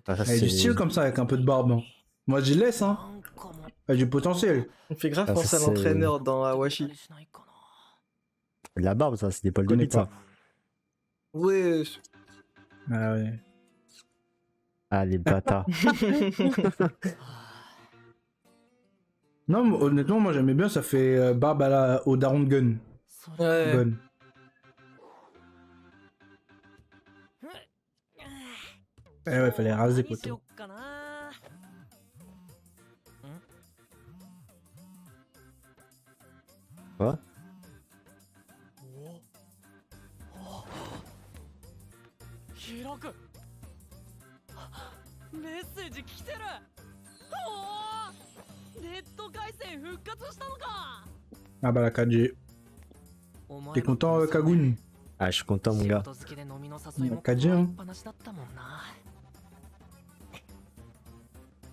Ah, ça,
Elle a du style comme ça, avec un peu de barbe. Hein. Moi, j'y laisse, hein. Elle a du potentiel.
On fait grave
Ah,
penser à
c'est-
l'entraîneur dans Awashi.
La barbe, ça, c'était pas le
Connais
début de ça.
Ouais.
Ah ouais.
Ah, les bâtards.
Non, mais honnêtement, moi, j'aimais bien, ça fait barbe au Daron de Gun.
Ouais.
Gun. Eh ouais, fallait raser, poteau.
Quoi?
Ah bah la 4G. T'es content, Kagoun?
Ah, je suis content, mon gars.
4G, hein.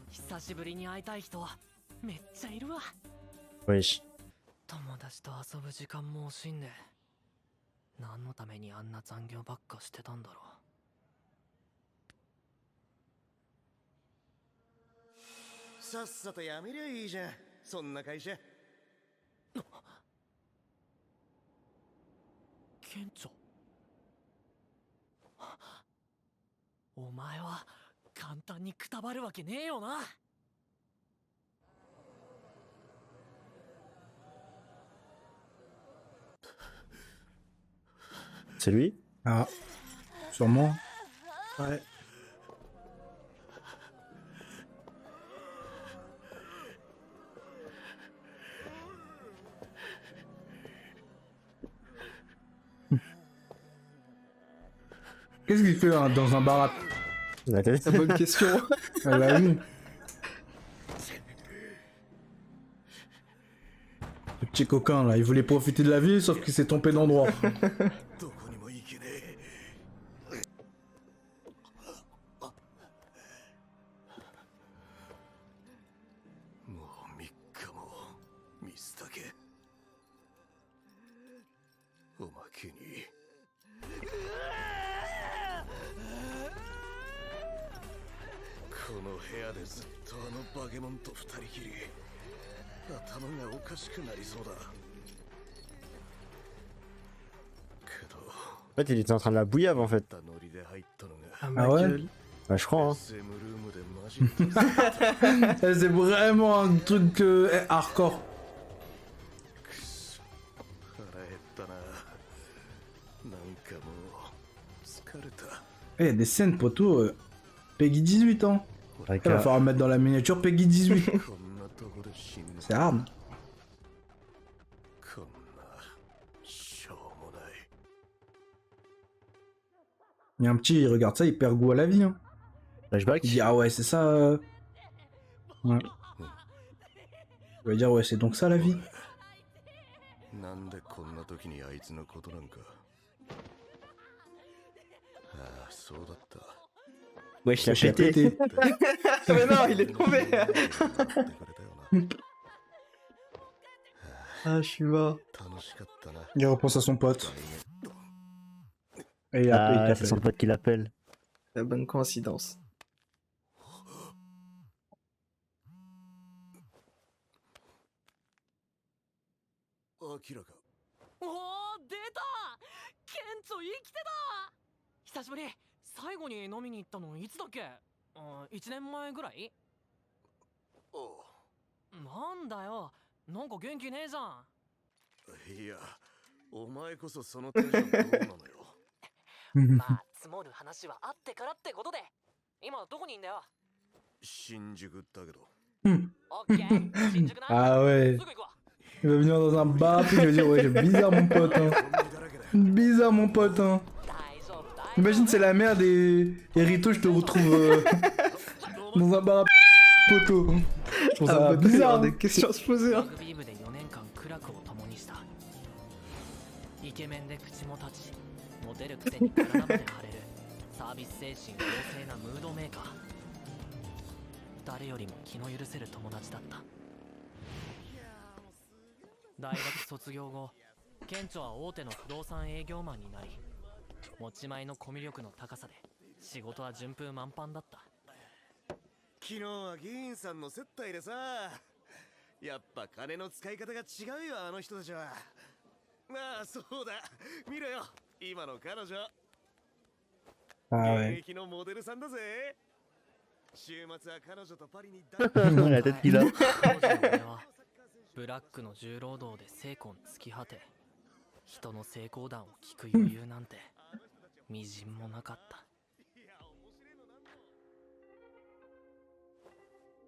久しぶりに会いたい人はめっちゃいるわ。
Wesh.
友達と遊ぶ時間も惜しんで何のためにあんな残業ばっかしてたんだろう。
さっさとやめりゃいいじゃん、そんな会社。
店長、お前は簡単にくたばるわけねえよな。
C'est lui?
Ah. Sûrement.
Ouais.
Qu'est-ce qu'il fait dans un barat?
La tête.
C'est une bonne question.
Elle l'a vu. Le petit coquin là, il voulait profiter de la vie sauf qu'il s'est trompé d'endroit.
どこにも行けねえ。もう3日もミスタケ。おまけに。この部屋でずっとあのバケモンと二人きり。頭がおかしくなりそうだ。けど。
En fait, il était en train de la bouillave, en fait.
Ah ouais?
Bah, je crois, hein.
C'est vraiment un truc hardcore. Il y a des scènes, poteau. Peggy 18 ans. Il va falloir mettre dans la miniature Peggy 18. C'est hard. Il y a un petit, il regarde ça, il perd goût à la vie. Hein.
Flashback.
Il dit ah ouais, c'est ça. Ouais. Il va dire ouais, c'est donc ça la vie.
Wesh, il a pété.
Mais non, il est tombé. Ah, je suis mort.
Il repense à son pote. Et
Ah,
il
c'est son pote qui l'appelle.
La bonne coïncidence.
長生きてた。久しぶり。最後に飲みに行ったのいつだっけ。1年前ぐらい。
お
なんだよ、なんか元気ねえじゃん。
う。いや、お前こそそのテンションどうなのよ。
まあ積もる話はあってからってことで。今どこにいんだよ。
新宿だけど。
オッケー、新宿な。
Ah ouais.
すぐ行くわ。
Il va venir dans un bar, puis je vais dire, ouais, c'est bizarre mon pote, hein. Bizarre mon pote, hein.
大丈夫、大丈夫。
Imagine c'est la merde et Rito, je te retrouve dans un bar à poteau. Je trouve ça
Ah,
bizarre.
des questions à se poser.
ラ
Hein.
グビー部で4年間苦楽を共にした。イケメンで口も立ち、モテるくせに体まで張れるサービス精神旺盛なムードメーカー。誰よりも気の許せる友達だった。大学卒業後、ケンチョは大手の不動産営業マンになり、持ち前のコミュ力の高さで仕事は順風満帆だった。
昨日は議員さんの接待でさ、やっぱ金の使い方が違うよ、あの人たちは。まあそうだ、見ろよ、今の彼女。
Ah
現
ouais.
役のモデルさんだぜ。週末は彼女とパリに
La tête qu'il a.
当時の俺はブラックの重労働で精魂尽き果て、人の成功談を聞く余裕なんてみじんもなかった。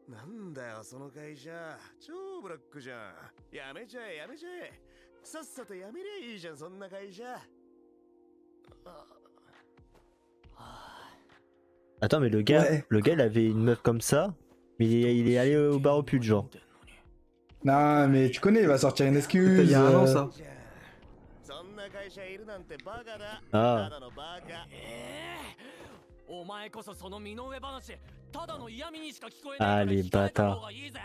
なんだよその会社、超ブラックじゃん。やめちゃえやめちゃえ。さっさとやめりゃいいじゃん、そんな会社。
Attends, mais le gars,
Ouais.
il avait une meuf comme ça, mais il est allé au bar au pute, genre.
Non, mais tu connais, il va sortir une
C'était
excuse.
il y a un an, ça.
そんな会社いるなんてバカだ。
Ah.
ただのバカ。
お前こそその身の上話、ただの嫌味にしか聞こえないから
Allez,
控えた
bâtard.
方がいいぜ。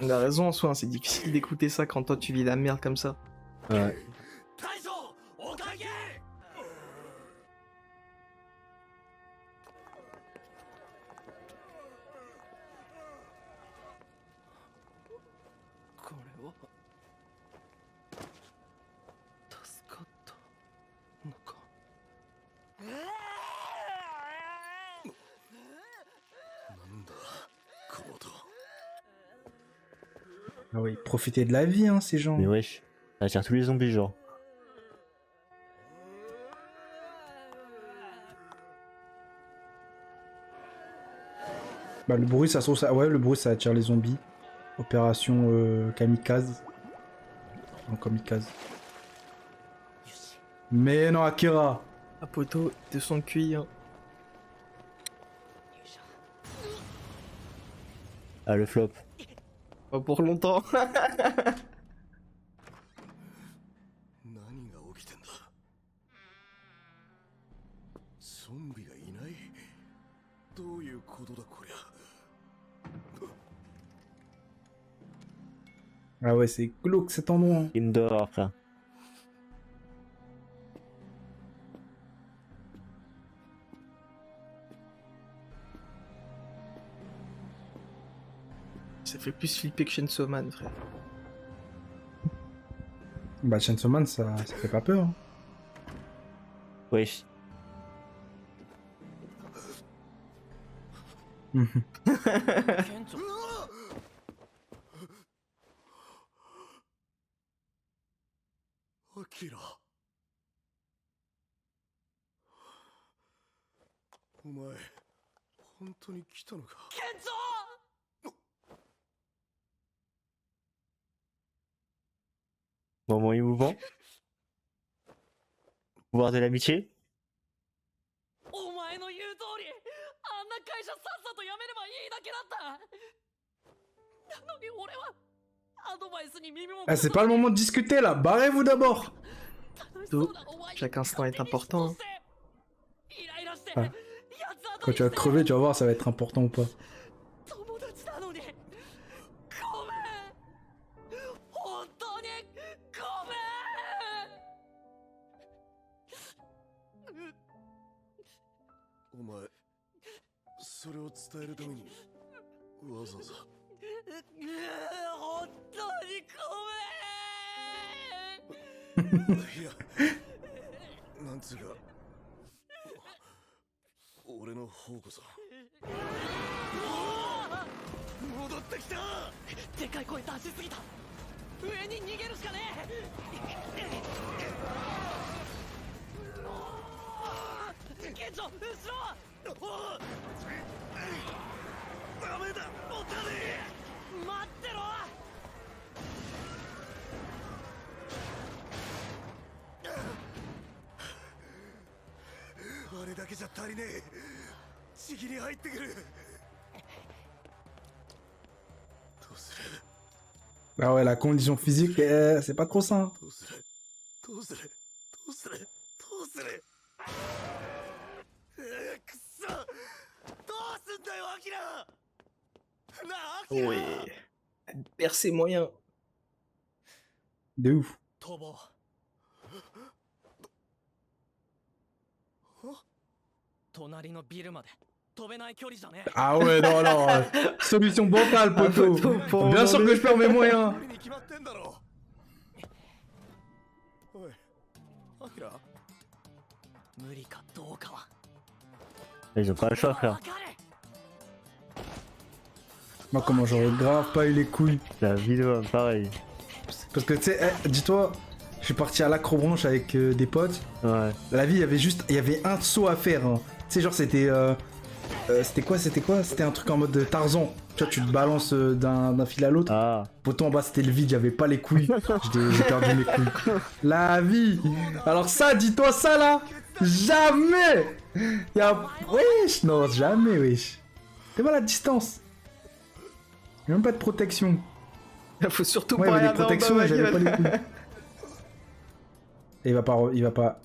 Il a raison en soi, hein, c'est difficile d'écouter ça quand toi tu vis la merde comme ça.
Ouais.
大将、お会計。これは助かったのか。
なんだ、この音。
Ah oui, profiter de la vie, hein, ces gens.
Mais wesh, ça attire tous les zombies, genre.
Bah, le bruit, ça se trouve, ça... Ouais, le bruit, ça attire les zombies. Opération kamikaze. Non, kamikaze. Mais non, Akira.
Un poteau de son cuir.
Ah, le flop.
Pas pour longtemps.
何が起きてんだ。ゾンビがいない。どういうことだこりゃ。
Ah ouais, c'est glauque cet endroit.
Film d'horreur, frère.
Ça fait plus flipper que Chainsaw Man, frère.
Bah, Chainsaw Man, ça fait pas peur. Hein.
Wesh.
ケンチョ、
アキラ。お前、本当に来たのか。
ケンチョ。
Moment émouvant. Pouvoir de l'amitié.
お前の言う通り、あんな会社さっさと辞めればいいだけだった。なのに俺はアドバイスに耳も
Ah, c'est pas le moment de discuter là. Barrez-vous d'abord.
Chaque instant est important.
Ah. Quand tu vas crever, tu vas voir, ça va être important ou pas.
友達なのにごめん、本当にごめん。
お前、それを伝えるためにわざわざ。
本当にごめん。
いや、なんつうか俺の方こそ戻ってきた。
でかい声出しすぎた。上に逃げるしかねえ。艦長後ろ。
ダメだ、持たね
待ってろ。
え。あれだけじゃ足りねえ。ちぎり入ってくる。どうする。
Ah ouais, la condition physique, c'est pas trop ça. Hein.
どうするどうするどうするどうする。くそ、どうすんだよアキラ。なあアキラ。
Ouais. Percer moyen.
De ouf.
逃亡。隣のビルまで飛べない距離じゃねえ。
Ah ouais, non, non. Solution bancale, poteau. Bien sûr que je perds mes moyens.
無理に決まってんだろ。おい、アキラ。
無理かどうかは。
Ils ont pas le choix, frère.
わかる。
Moi, comment j'aurais grave pas eu les couilles.
La vidéo, pareil.
Parce que tu sais, dis-toi, je suis parti à l'acrobranche avec des potes.
Ouais.
La vie, il y avait un saut à faire. Hein. Tu sais, genre, c'était quoi. C'était un truc en mode Tarzan. Tu vois, tu te balances d'un fil à l'autre.
Ah.
Pourtant, en bas, c'était le vide, j'avais pas les couilles. J'ai perdu mes couilles. La vie. Alors ça, dis-toi ça, là. Jamais. Wesh, non, jamais, wesh. T'es pas la distance. Y'a même pas de protection.
Faut surtout
Ouais,
pas
il y avait des
regarder en
protections,
bas,
mais j'avais pas
Michael.
les couilles. Et il va pas...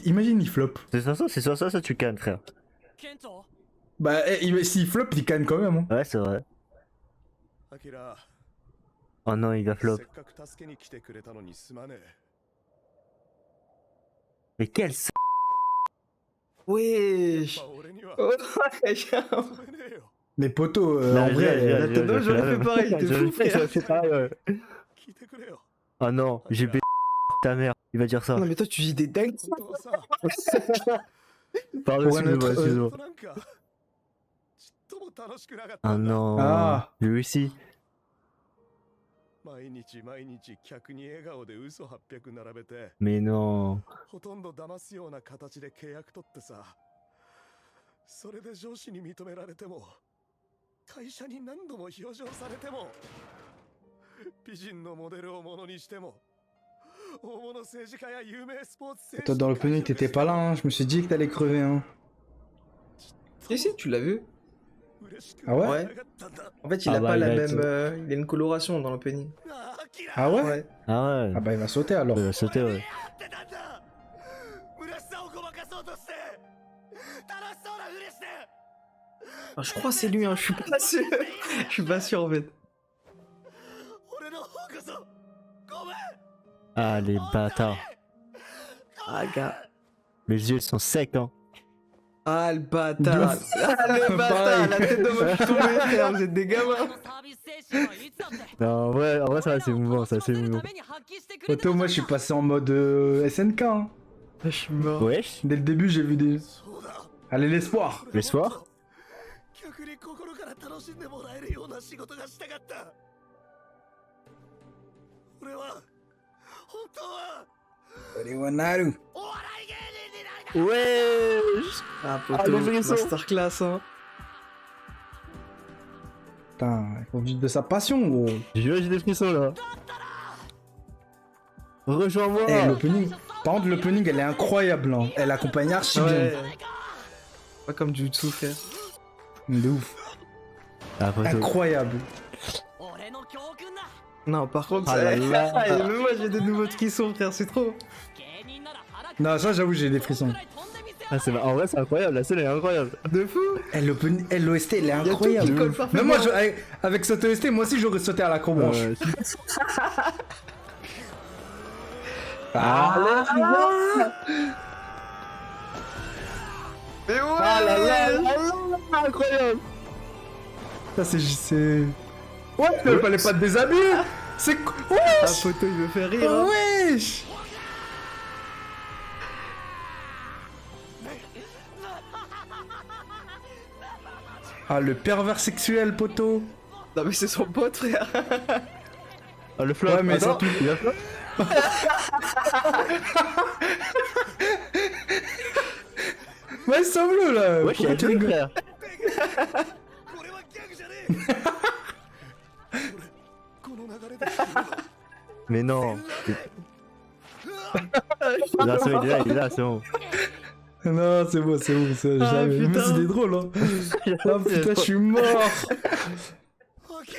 Imagine, il flop.
C'est sur ça, tu cannes, frère.
艦長。
Bah, s'il flop, il canne quand même. Hein.
Ouais, c'est vrai.
アキラ。
Oh non, il va flop.
せっかく助けに来てくれたのにすまねえ。
Mais quel
Wesh.
まあ俺には
Oh,
止めねえよ。
Mais poteau,
Là,
en vrai...
la tête d'eau, j'aurais fait pareil, t'es fou, frère.
J'aurais fait pareil, ouais.
聞いてくれよ。
Oh non, j'ai b... ta mère. Il va dire ça.
Non mais toi tu dis des dingues.
本当はさ、
Pardon,
Pour un
excuse-moi,
autre-
excuse-moi.
なんかちっとも楽しくなかった
Oh
んだ。
non.
Ah.
Lui aussi.
毎日毎日客に笑顔で嘘800並べて
Mais non.
ほとんど騙すような形で契約取ってさ、それで上司に認められても会社に何度も表彰されても美人のモデルをものにしても大物政治家や有名スポーツ選手
Toi, dans le pneu, t'étais pas là. Hein. Je me suis dit que t'allais crever. Hein.
Si si, tu l'as vu.
Ah ouais?
Ouais. En fait, il a
Ah bah,
pas
il
la
va
même.
être-
Il a une coloration dans l'opening.
Ah ouais?
Ouais.
Ah ouais.
Ah bah, il va sauter alors.
Il va sauter, ouais.
ってたんだ。虚しさをごまかそうとして楽しそうなふりして。
Ah, je crois que c'est lui, hein. Je suis pas sûr. Je suis pas sûr en fait.
俺の方こそごめん。
Ah, les bâtards.
Ah, gars.
Les yeux, ils sont secs, hein.
Ah, le bâtard. Ah, le bâtard. La tête de moi, je suis tombé, frère. Vous êtes des gamins.
サービス精神はいつだって
Non, en vrai, ça va, c'est mouvant, ça, c'est mouvant.
ために発揮してくれてた
Poteau, moi, je suis passé en mode SNK. Hein.
Je suis mort.
Wesh.
Dès le début, j'ai vu des...
そうだ。
Allez, l'espoir.
L'espoir.
客に心から楽しんでもらえるような仕事がしたかった。俺は本当は
Allez, Wanaru.
お笑い芸人になりたい。
Wesh.
Ah,
Ah,
poteau.
le frisson.
Masterclass, hein.
Putain, il faut vivre de sa passion, gros.
J'ai des frissons, là. Rejoins-moi.
Eh, l'opening... Par contre, l'opening, elle est incroyable. Hein. Elle accompagne archi
Ouais.
bien.
Pas comme Jutsu, frère.
De ouf.
Ah, poteau.
Incroyable.
俺の教訓だ。
Non, par contre,
Ah là là.
même moi j'ai des nouveaux frissons, frère, c'est trop.
芸人なら腹
Non, ça, j'avoue, j'ai des frissons.
くらい飛んでみせよ
Ah, en vrai, c'est incroyable. La scène est incroyable.
De fou.
Eh, l'OST, elle est
Y a tout qui
incroyable.
colle parfaitement.
Même moi, avec cette OST, moi aussi, j'aurais sauté à la cobranche.
Ah là là. Mais ouais.
Ah là là là là, incroyable.
Ça, c'est... Ouais, mais fallait pas de désabus. C'est...
Ah,
Wesh.
poteau, il me fait rire. Hein.
Wesh. Ah, le pervers sexuel, poteau.
Non mais c'est son pote frère.
Ah, le flop.
Ouais, mais
attends,
ça-
il a flop.
Ouais, semble là.
Ouais,
Pourquoi
il
tu
a
rigoles?
frère.
これはギャグじゃねえこの流れで
Mais non. Là, c'est bon, il est là, c'est bon.
Non, c'est bon, c'est bon.
Ah,
Jamais. Mais
putain.
c'était drôle, hein. Ah putain, je suis mort.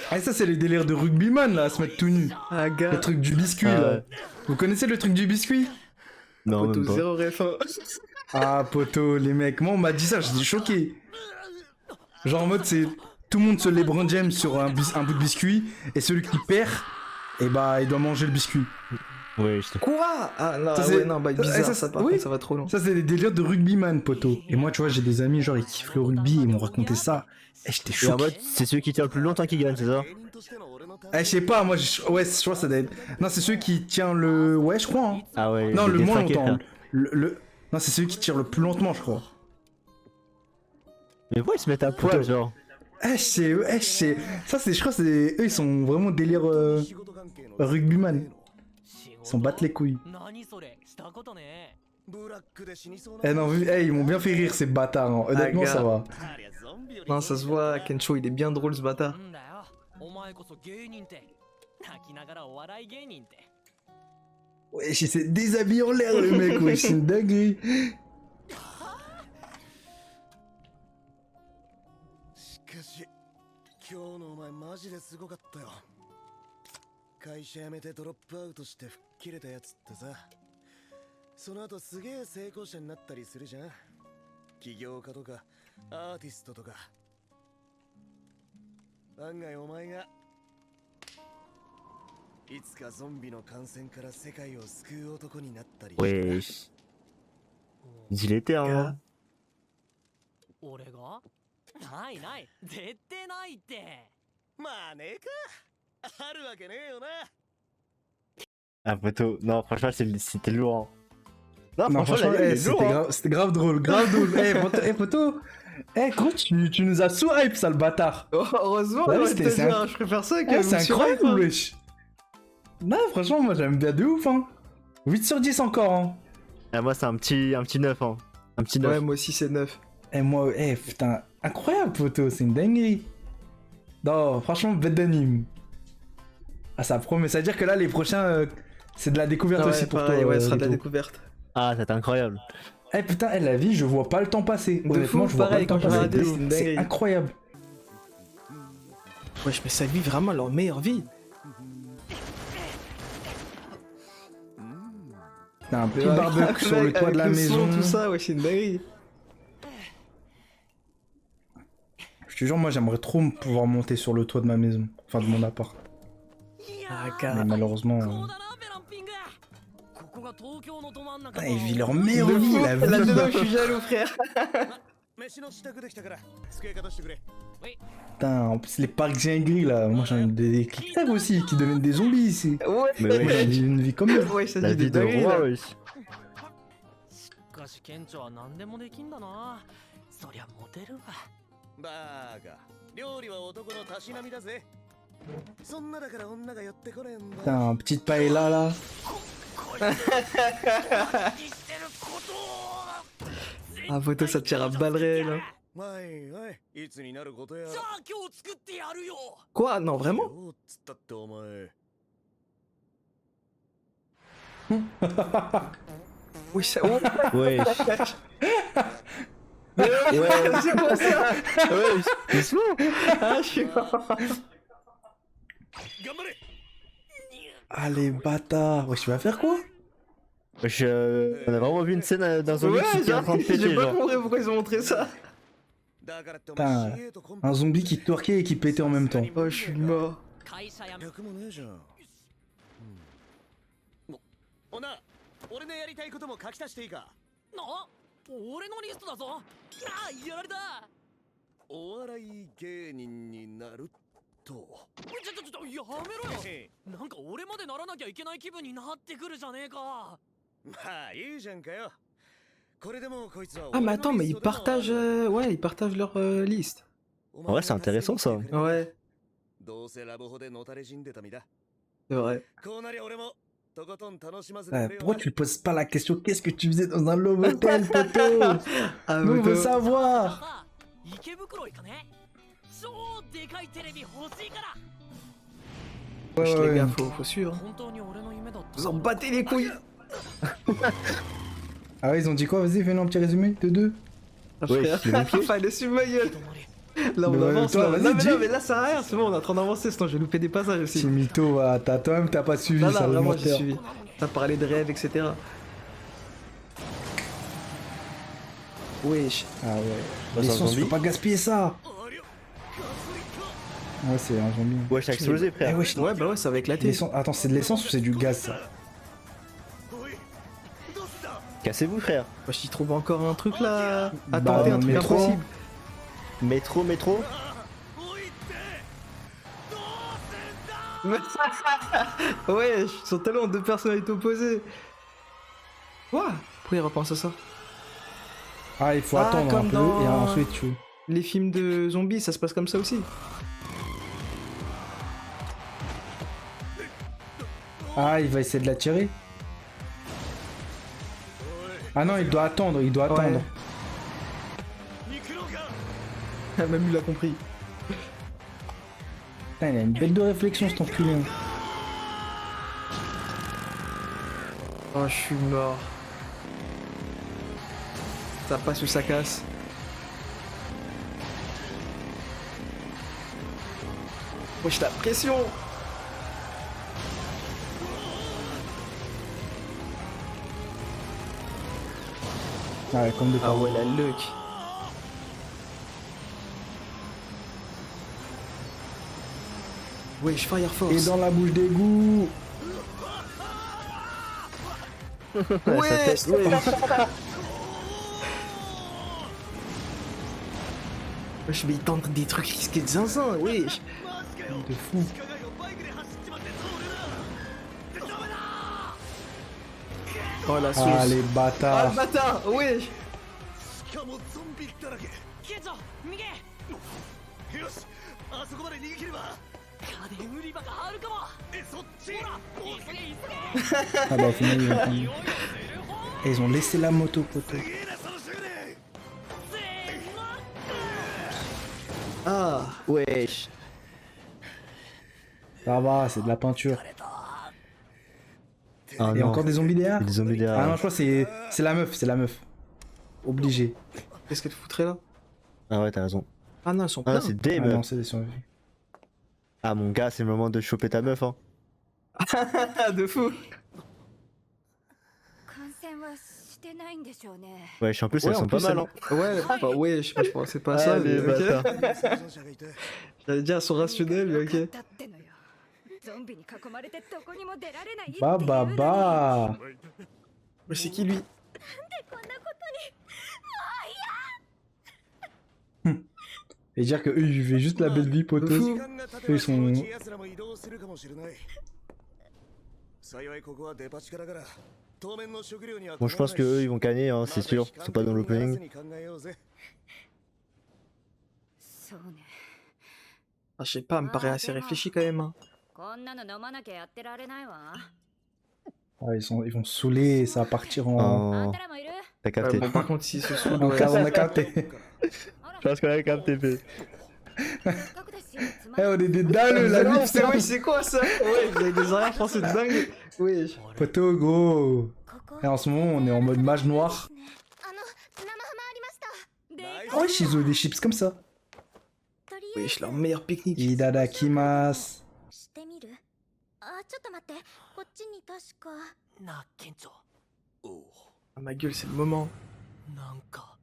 Ah, ça, c'est les délires de rugbyman là, à se mettre tout nu.
Ah
Le
gars.
truc du biscuit
Ah,
là.
ouais.
Vous connaissez le truc du biscuit?
Non,
Poteau
même pas.
0 ref.
Ah, poto, les mecs. Moi, on m'a dit ça, j'étais choqué. Genre en mode, c'est. Tout le monde se LeBron James sur un bout de biscuit, et celui qui perd, et bah, il doit manger le biscuit.
Ouais, je te.
Quoi? Ah non,
Ça,
ah
c'est-
ouais, non, bah bizarre
ça,
ça, par
oui.
contre, ça va trop loin.
Ça, c'est des délires de rugbyman, poto. Et moi, tu vois, j'ai des amis, genre, ils kiffent le rugby, ils m'ont raconté ça. Et j'étais
Et en
choqué.
mode, c'est celui qui tient le plus longtemps qui gagne, c'est ça?
芸人としての俺のターン
Eh, je sais pas, moi, ouais, je crois que ça doit être. Non, c'est celui qui tient le. Ouais, je crois, hein.
Ah ouais.
Non,
il est
le moins
détraqué,
longtemps.
frère.
Non, c'est celui qui tire le plus lentement, je crois.
Mais pourquoi ils se mettent à poil, genre?
Eh, je sais. Ça, c'est. Je crois que c'est. Eux, ils sont vraiment délire
仕事関係の
rugbyman.
仕
Ils s'en battent les couilles.
何それしたことね
ブラックで死にそうな
Eh, non, ils m'ont bien fait rire, ces bâtards. Hein. Honnêtement,
gars.
ça va.
ありゃゾンビより
Non, ça se voit, Kencho, il est bien drôle ce
な
bâtard.
んだよお前こそ芸人って泣きながらお笑い芸人って
Wesh, il s'est déshabillé en l'air, le mec. Wesh, c'est une dinguerie.
しかし今日のお前マジですごかったよ会社辞めてドロップアウトして吹っ切れたやつってさその後すげえ成功者になったりするじゃん起業家とかアーティストとか案外お前がいつかゾンビの感染から世界を救う男になったり
Wesh. Il était, hein.
俺がないない絶対ないって
まあねえかあるわけねえよな
Ah, poteau. Non, franchement, c'était lourd. Hein.
Non, franchement,
la gueule, il est
c'était
lourd, hein.
c'était grave drôle, grave drôle. Poto. Gros, tu nous as sous-hype, sale bâtard.
Oh, heureusement,
Ouais,
ouais,
c'était- c'est
je préfère ça que
Eh, c'est
vous sur
incroyable,
iPhone.
wesh. Non, franchement, moi, j'aime bien de ouf, hein. 8 sur 10 encore, hein.
Ah, moi, c'est un petit 9, hein. Un petit 9.
Ouais, moi aussi c'est 9.
Et moi, putain, incroyable, poto, c'est une dinguerie. Non, franchement, bête d'anime. Ah, ça promet, ça veut dire que là, les prochains, c'est de la découverte
Ah ouais,
aussi pour
pareil,
toi.
ouais, ce sera de la
Rito.
découverte.
Ah, c'est incroyable.
Eh putain, la vie, je vois pas le temps passer.
De
Honnêtement,
fou,
je vois
pareil,
pas le temps
quand je
passer.
regardais, c'est une
C'est
dinguerie.
incroyable.
Wesh, mais ça vit vraiment leur meilleure vie.
T'as un petit
Ouais,
barbecue sur le
avec
toit de la
le son,
maison.
tout ça, ouais, c'est une dinguerie.
Je te jure, moi, j'aimerais trop pouvoir monter sur le toit de ma maison. Enfin, de mon appart.
Ah,
Mais
gars.
malheureusement.
こうだなベランピングここが東京のど真ん中
Putain, ils vivent leur
De
meilleure
fou,
vie, la vie.
là-dedans, je suis jaloux, frère.
飯の支度できたから机片してくれ
Putain, en plus, les parcs gingris, là. Moi, j'ai des critères aussi qui deviennent des zombies ici.
Ouais,
Mais
Moi,
ouais,
j'ai une vie comme eux.
ouais, ça
la
dit des
vie de
dingueries,
roi,
là.
wesh.
しかしケンチョは何でもできんだなそりゃモテるわ
バーガー料理は男のたしなみだぜそんなだから女が寄ってこねえんだ
Putain, petite paella, là.
してることを
Ah, photo, ça tire à balles réelles. hein.
おいおいいつになることや
じゃあ今日作ってやるよ
Quoi? Non, vraiment?
ようっつったってお前
Oui, ça. Oh,
Wesh.
ouais, c'est quoi ça?
Wesh. Doucement.
Ah, je suis mort.
頑張れ
Ah, les bâtards. Wesh, tu vas faire quoi?
Wesh, on a vraiment vu une scène d'un zombie
Ouais,
qui est en train de péter,
j'ai pas
genre.
compris pourquoi ils ont montré ça.
だからってお前
Putain,
CA とコンビ
un zombie qui twerkait et qui pétait en même temps.
Oh, je suis mort.
会社辞め
逆もねえじゃん、おな俺のやりたいことも書き足していいか
な俺のリストだぞああやられた
お笑い芸人になると
ちょやめろよなんか俺までならなきゃいけない気分になってくるじゃねえか
まあいいじゃんかよこれでもこいつは
Ah, mais attends, mais ils partagent. Ouais, ils partagent leur liste.
En vrai, c'est intéressant ça.
Ouais,
どうせラブホでのたれ死んでた身だ。
c'est vrai.
こうなりゃ俺もとことん楽しませてくれよ。
Pourquoi tu lui poses pas la question qu'est-ce que tu faisais dans un love hotel, poto?
Ah,
Nous on veut
Moto.
savoir.
さあ池袋行かね。超でかいテレビ欲しいから。
Ouais,
Wesh,
ouais,
les gars,
ouais.
faut suivre.
本当に俺の夢だった。
Vous en battez les couilles.
Ah ouais, ils ont dit quoi? Vas-y, fais-nous un petit résumé de deux.
Ah,
Ouais,
frère.
il est mon pied.
Fallait suivre ma gueule. Là, on
Mais ouais,
avance.
toi,
Là.
vas-y,
Non, mais
dis.
non, mais là, ça sert à rien. C'est bon, on est en train d'avancer. Sinon, je vais louper des passages aussi.
C'est mytho, ah, toi-même t'as pas suivi
Non,
ça,
non,
le
vraiment, j'ai
menteur.
suivi. T'as parlé de rêves, etc. Wesh.
Ah ouais.
Bah, c'est un
L'essence,
zombie.
faut pas gaspiller ça. Ouais, c'est un zombie.
Ouais, j'ai explosé,
Eh
frère.
wesh,
Ouais, bah ouais, ça va éclater.
l'essence- Attends, c'est de l'essence ou c'est du gaz ça?
Cassez-vous, frère.
Wesh, il trouve encore un truc là. À
Bah,
tenter,
dans
un
le
truc
métro.
impossible.
Métro.
Ouais, ils sont tellement deux personnalités opposées. Quoi? Pourquoi il repense à ça?
Ah, il faut
Ah,
attendre un
comme
peu
dans-
et ensuite tu.
Les films de zombies, ça se passe comme ça aussi.
Ah, il va essayer de la tirer. Ah non, il doit attendre, il doit attendre.
Même lui l'a compris.
Putain, il a une belle de réflexion cet enculé.
Oh, je suis mort. Ça passe ou ça casse. Wesh, la pression.
Ah ouais, comme de
Ah
par
ouais, la luck. Wesh, Fire Force.
Et dans la bouche d'égout.
Wesh, Wesh, mais il tente des trucs risqués de zinzin, wesh.
De fou.
Oh la sauce.
Ah, les
Ah,
bâtards.
le bâtard, wesh.
しかもゾンビだらけ。
ケンチョ逃げ。
よし、あそこまで逃げ切れば。
家電売り場があるかも。
そっち。
ほら急げ急げ。
Ah bah au final ils ont fini.
いよいよセルフォン
Et ils ont laissé la moto, poteau.
すげえなその執念。
Ah,
Wesh.
Ça va, c'est de la peinture.
Ah
Et
non.
encore des zombies derrière?
Des zombies derrière.
Ah non, je crois que c'est la meuf, c'est la meuf. Obligé.
qu'est-ce qu'elle foutrait là?
Ah ouais, t'as raison.
Ah non, elles sont
Ah
plein.
c'est des
Ah
meufs.
non, c'est des survivants.
Ah mon gars, c'est le moment de choper ta meuf, hein.
De fou.
感染はしてないんでしょうね。
Wesh, en plus,
Ouais,
elles
en
sont pas
plus,
mal, hein.
Ouais, bah ouais, je pensais pas à
Ah,
ça.
les
mais ok.
bâtards.
生存者がいて。
J'allais dire, elles sont rationnelles, mais ok.
だってのよ。ゾンビに囲まれてどこにも出られないっていう
Bah
のに
bah bah.
Mais c'est qui lui?
こんなことに。
Et dire que eux ils vivaient juste la belle vie,
De
poteau.
fou.
時間が経てばそのうち奴らも移動するかもしれない。幸いここはデパ地下だから。当面の食料には
Bon, je pense que eux, ils vont canner, hein, c'est sûr. Ils sont pas dans l'opening.
そうね。
Ah, je sais pas, elle me paraît assez réfléchi quand même. Hein.
こんなの飲まなきゃやってられないわ。
Ah, ils vont se saouler et ça va partir en.
あん
Oh,
たらもいる？
t'as
Ouais,
capté.
bon, par contre, s'ils se saoulent,
Donc,
ouais.
on a capté.
Je pense qu'on a capté, P.
せっかくだし、つま
Eh, on est des dalles, la
C'est
vie,
ouf, c'est
putain.
ouais, c'est quoi ça? Ouais, vous avez des arrières français de dingue. Oui.
Poteau, gros. Et en ce moment, on est en mode mage noir.
あの、生ハマありました。で、
Oh, ils ont des chips comme ça.
とりあえ
Wesh, leur meilleure pique-nique.
Itadakimasu.
ずしてみる？あ、ちょっと待って。こっちに確か。
なあケンチョ。
Ah, ma gueule, c'est le moment.
なんか。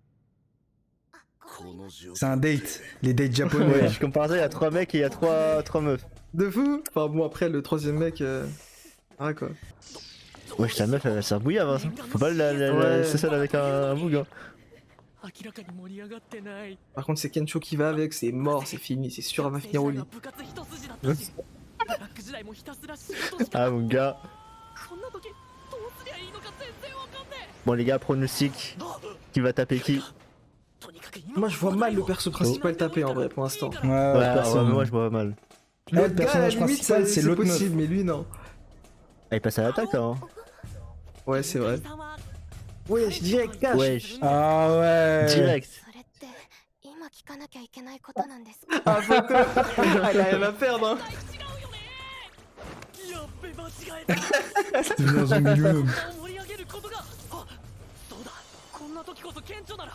あ、ここに。
C'est un date. Les dates
Ouais,
japonais.
je compare ça, il y a 3 mecs et il y a 3 meufs.
De fou. Enfin bon, après, le troisième mec... Ah, quoi.
Wesh, ta meuf, elle va se faire bouillir, hein. Faut pas
Ouais.
laisser seule avec un boug, hein.
明らかに盛り上がってない。
Par contre, c'est Kencho qui va avec, c'est mort, c'est fini, c'est sûr, elle va finir au lit.
部活一筋だったし、ブラック時代もひたすら仕事しか。
Ah, mon gars.
こんな時どうすりゃいいのか全然わかんねえ。
Bon, les gars, pronostic. Qui va taper qui?
とにかく今
Moi je vois mal le perso principal taper en vrai pour l'instant.
Ouais,
Ouais,
personne.
moi je vois mal.
Eh, le
L'autre gars, à la
personnage
limite,
principal, c'est l'autre meuf.
possible, mais lui non.
Ah, il passe à l'attaque là. Hein.
Ouais, c'est vrai. Wesh, direct cash.
Wesh,
Ah ouais.
direct.
それって今聞かなきゃいけないことなんですか？
Ah, photo. Elle a rien à perdre, hein.
やっべ間違えた
C'est dans un minimum.
盛り上げることがあそうだこんな時こそ顕著なら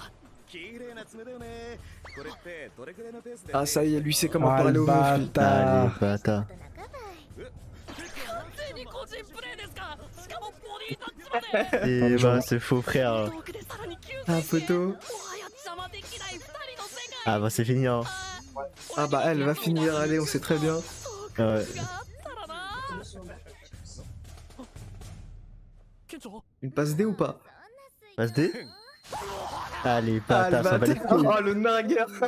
綺麗な爪だよね。これってどれくらいのペースで
Ah, ça y est, lui sait comment
Ah,
parler
le
aux meufs. lui.
bâtard.
Allez, bâtard.
完全に個人プレイですかしかもボディタッチまで
Et bah, c'est faux frère.
遠くでさらに急
Ah, photo.
もはや邪魔できない二人の世界
Ah bah, c'est fini, hein.
Ah bah, elle va finir, allez, on sait très bien.
Ouais.
があったらな県庁
Une passe D ou pas?
Passe D. Allez,
Ah, le
bâtard, ça va les
bâtard.
couilles.
Oh, le nargueur.
絶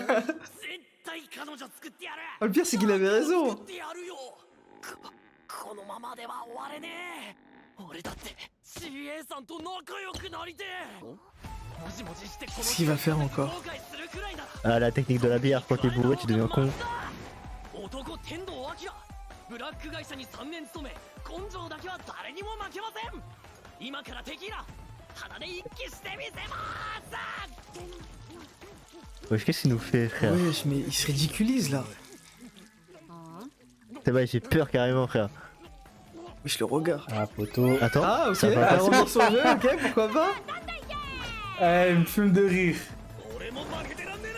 対彼女作ってやる
Oh, le pire, c'est qu'il avait raison.
作ってやるよこのままでは終われねえ俺だって CA さんと仲良くなりてえもじもじしてこの
Qu'est-ce qu'il va faire encore?
後悔するくらいなら
Ah, la technique de la bière, quand t'es bourré, tu deviens con.
男天童明ブラック会社に3年勤め根性だけは誰にも負けません今からテキーラ鼻で一気してみせまーす
Wesh, qu'est-ce qu'il nous fait, frère?
Wesh, mais il se ridiculise là.
C'est vrai, j'ai peur carrément, frère.
Wesh, le regard.
Ah, poteau.
Attends,
Ah, ok,
ça va
elle
passer.
remet son jeu, ok, pourquoi pas?
Eh, il me fume de rire.
俺も負けてらんね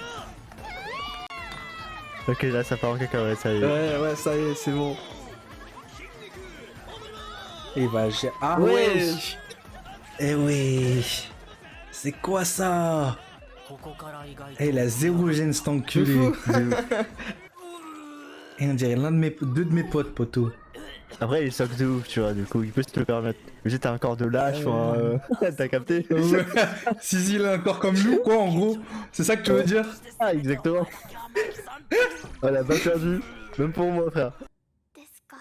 えな
Ok, là, ça part en cacahuète, ça y est.
Ouais, ça y est, c'est bon.
Et bah, j'ai. Ah,
Wesh.
Eh wesh. C'est quoi ça?
ここから意外と
Eh, il a zéro gêne cet enculé.
De
Et on dirait deux de mes potes, poteau.
Après, il soque de ouf, tu vois, du coup, il peut se le permettre. Mais t'as un corps de lâche, t'as capté?
Ouais. Si, il a un corps comme nous, quoi, en gros. C'est ça que tu veux dire?
Ah, exactement. Voilà, pas perdu. Même pour moi, frère.
ですか？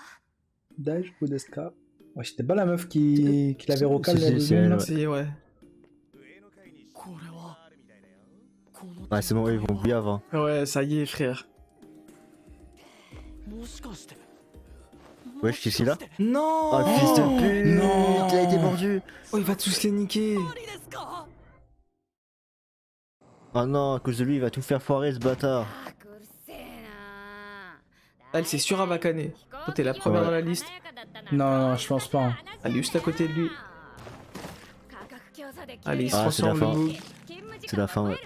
Daj ou Deska? Ouais, c'était pas la meuf qui l'avait rocal
Si,
la
si,
deuxième,
elle,
là?
ouais.
Si, ouais.
これはこの
Ouais, c'est bon, ils vont bien avant.
Ouais, ça y est, frère.
もしかして
Wesh, qu'est-ce qu'il a?
Non.
Oh, fils de pute!
Non.
Il a été mordu!
Oh, il va tous les niquer.
何ですか
Oh non, à cause de lui, il va tout faire foirer, ce bâtard.
うるせえな。
Elle, c'est sûr à Vakane. Toi, t'es la première
Ouais.
dans la liste.
Non, je pense pas. Hein.
Elle est juste à côté de lui. Allez, il se
Ah, c'est la
transforme
fin.
le bouc.
C'est la fin, ouais.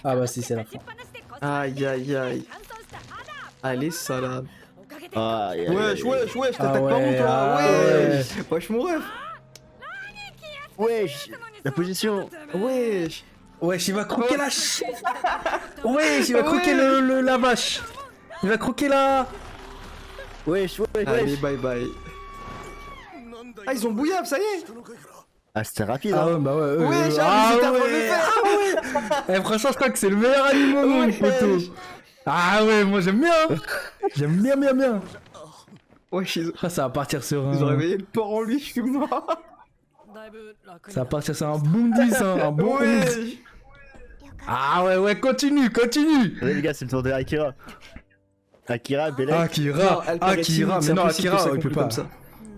Ah bah si, c'est la fin.
Aïe, aïe, aïe. Allez, salade.
Ah, aïe, aïe,
Wesh,
aïe.
wesh, wesh,
Ah
t'attaques par où
ouais,
toi?
ah
Wesh. Wesh, mon ref.
Wesh! La position!
Wesh.
Wesh, il va croquer la Wesh, il va croquer la vache. Il va croquer la...
Wesh, wesh,
Allez,
wesh!
bye bye. Ah, ils ont bouillave, ça y est.
Ah, c'était rapide,
Ah
hein!
ouais, bah ouais.
Wesh,
ah
ils étaient en train de le
ouais.
faire.
Ah ouais. Eh, franchement, je crois que c'est le meilleur animal, mon
Wesh.
poteau. Ah ouais, moi j'aime bien. J'aime bien, bien, bien.
Wesh, ils
Ah, ça va partir sur
ont
un...
réveillé le porc en lui, je suis mort.
だいぶ楽に
Ça va partir sur un boom 10, hein, un bon 11.
Wesh.
Ah ouais, continue, continue.
Allez, les gars, c'est le tour de Akira. Akira, Belek.
Non,
Akira,
elle paraît
Akira,
timide,
mais
c'est
non,
impossible que
Akira,
ça
il peut
conclue
pas.
comme ça.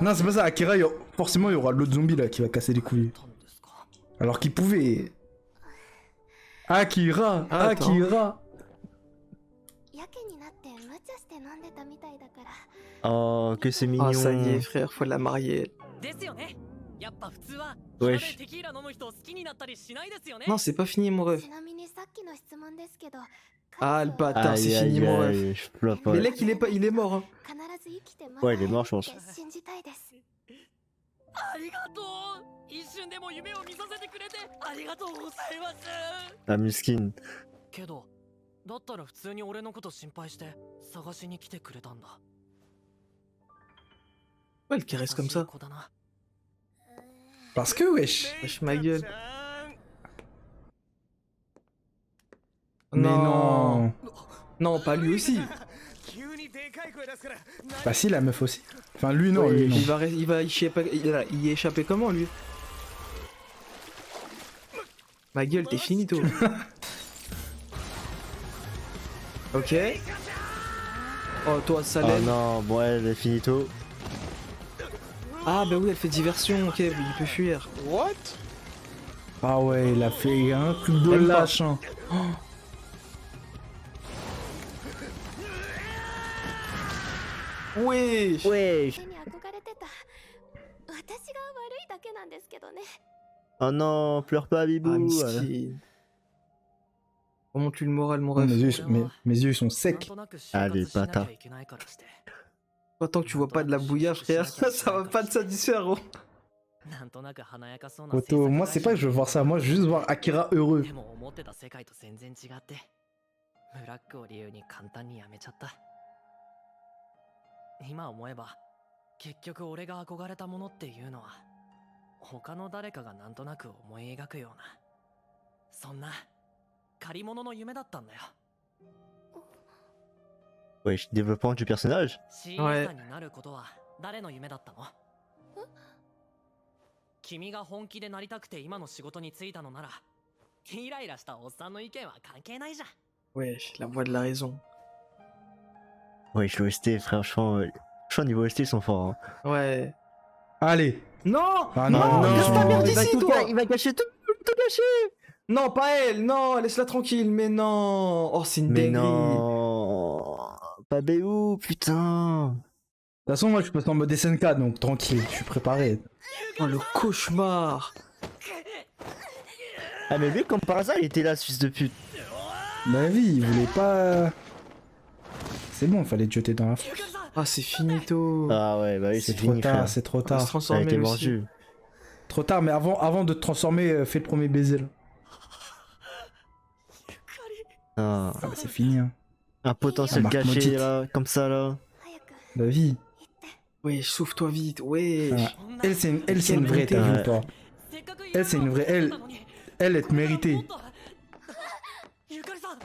Non, c'est pas ça, Akira, forcément, il y aura l'autre zombie là qui va casser les couilles.
たんですか
Alors qu'il pouvait. Akira,
Ah, attends.
Akira.
やけになって無茶して飲んでたみたいだから。
Oh, que c'est mignon.
Ah, ça y est, frère, faut la marier.
ですよねやっぱ普通は
Ouais.
暇でテキーラ飲む人を好きになったりしないですよね
Non, c'est pas fini, mon ref.
ちなみにさっきの質問ですけど。
Ah, le bâtard, c'est
Aïe,
fini,
aïe,
mon ref.
aïe, je floppe,
Mais
ouais.
Lek, il est mort, hein.
必ず生きてます。
Ouais, il est mort, je pense.
信じたいです。
ありがとう一瞬でも夢を見させてくれてありがとうございます
Ah, Muskin.
けどだったら普通に俺のこと心配して探しに来てくれたんだ
Ouais, elle caresse comme
優しい
ça.
子だな
Parce que, wesh.
Wesh, ma gueule.
Mais non.
Non, pas lui aussi.
急にでかい声出すから
Bah si, la meuf aussi. Enfin, lui, non,
Ouais,
lui, non.
il va y échapper comment, lui? Ma gueule, t'es fini, toi. Ok. Oh, toi,
Ah
Salem.
non, bon, elle est finito.
Ah, bah oui, elle fait diversion. Ok, il peut fuir.
What?
Ah ouais, il a fait un truc de
Même pas.
lâche. Hein.
Oui.
Ouais.
手に憧れてた私が悪いだけなんですけどね
Oh non, pleure pas,
Ah,
Bibou.
miskin. Remonte-lui le moral, mon
Oh,
ref.
mes yeux ils sont secs.
Allez, bâtard.
Toi, tant que tu vois pas de la bouilla, frère, ça va pas te satisfaire, gros.
Otto, moi c'est pas que je veux voir ça, moi je veux juste voir Akira heureux.
でも思ってた世界と全然違ってブラックを理由に簡単にやめちゃった今思えば結局俺が憧れたものっていうのは他の誰かがなんとなく思い描くようなそんな借り物の夢だったんだよ
Wesh, développement du personnage.
CA さんになることは誰の夢だったの君が本気でなりたくて今の仕事に就いたのならイライラしたおっさんの意見は関係ないじゃん
Wesh, la voix de la raison.
Wesh, l'OST, franchement, niveau OST, ils sont forts. Hein.
Ouais.
Allez.
Non.
Ah
non,
non,
laisse
non,
ta
non,
merde
il va
ici,
tout
toi.
il va gâcher tout gâcher.
Non, pas elle. Non, laisse-la tranquille. Mais non. Oh, c'est une
Mais
dinguerie.
non. Pas Béou, putain.
De toute façon, moi je passe en mode SNK donc tranquille, je suis préparé.
Oh, le cauchemar.
Ah, mais lui, comme par hasard, il était là, ce fils de pute.
Ma vie, il voulait pas. C'est bon, il fallait te jeter dans la foule.
Ah, c'est finito.
Ah ouais, bah oui,
C'est
c'est
trop
fini,
tard,
frère.
c'est trop
On va se
tard.
Ça a
transformer
été
aussi.
vendu.
Trop tard, mais avant de te transformer, fais le premier baiser là.
Ah,
Ah bah c'est fini hein.
un potentiel
Marc
gâché,
Maudite.
là, comme ça, là.
早く
La vie.
行って
Wesh, sauve-toi vite. Wesh.
Ah. Elle c'est une vraie, t'as vu ou pas? Elle c'est une vraie, elle est méritée.
ゆかりさん
さ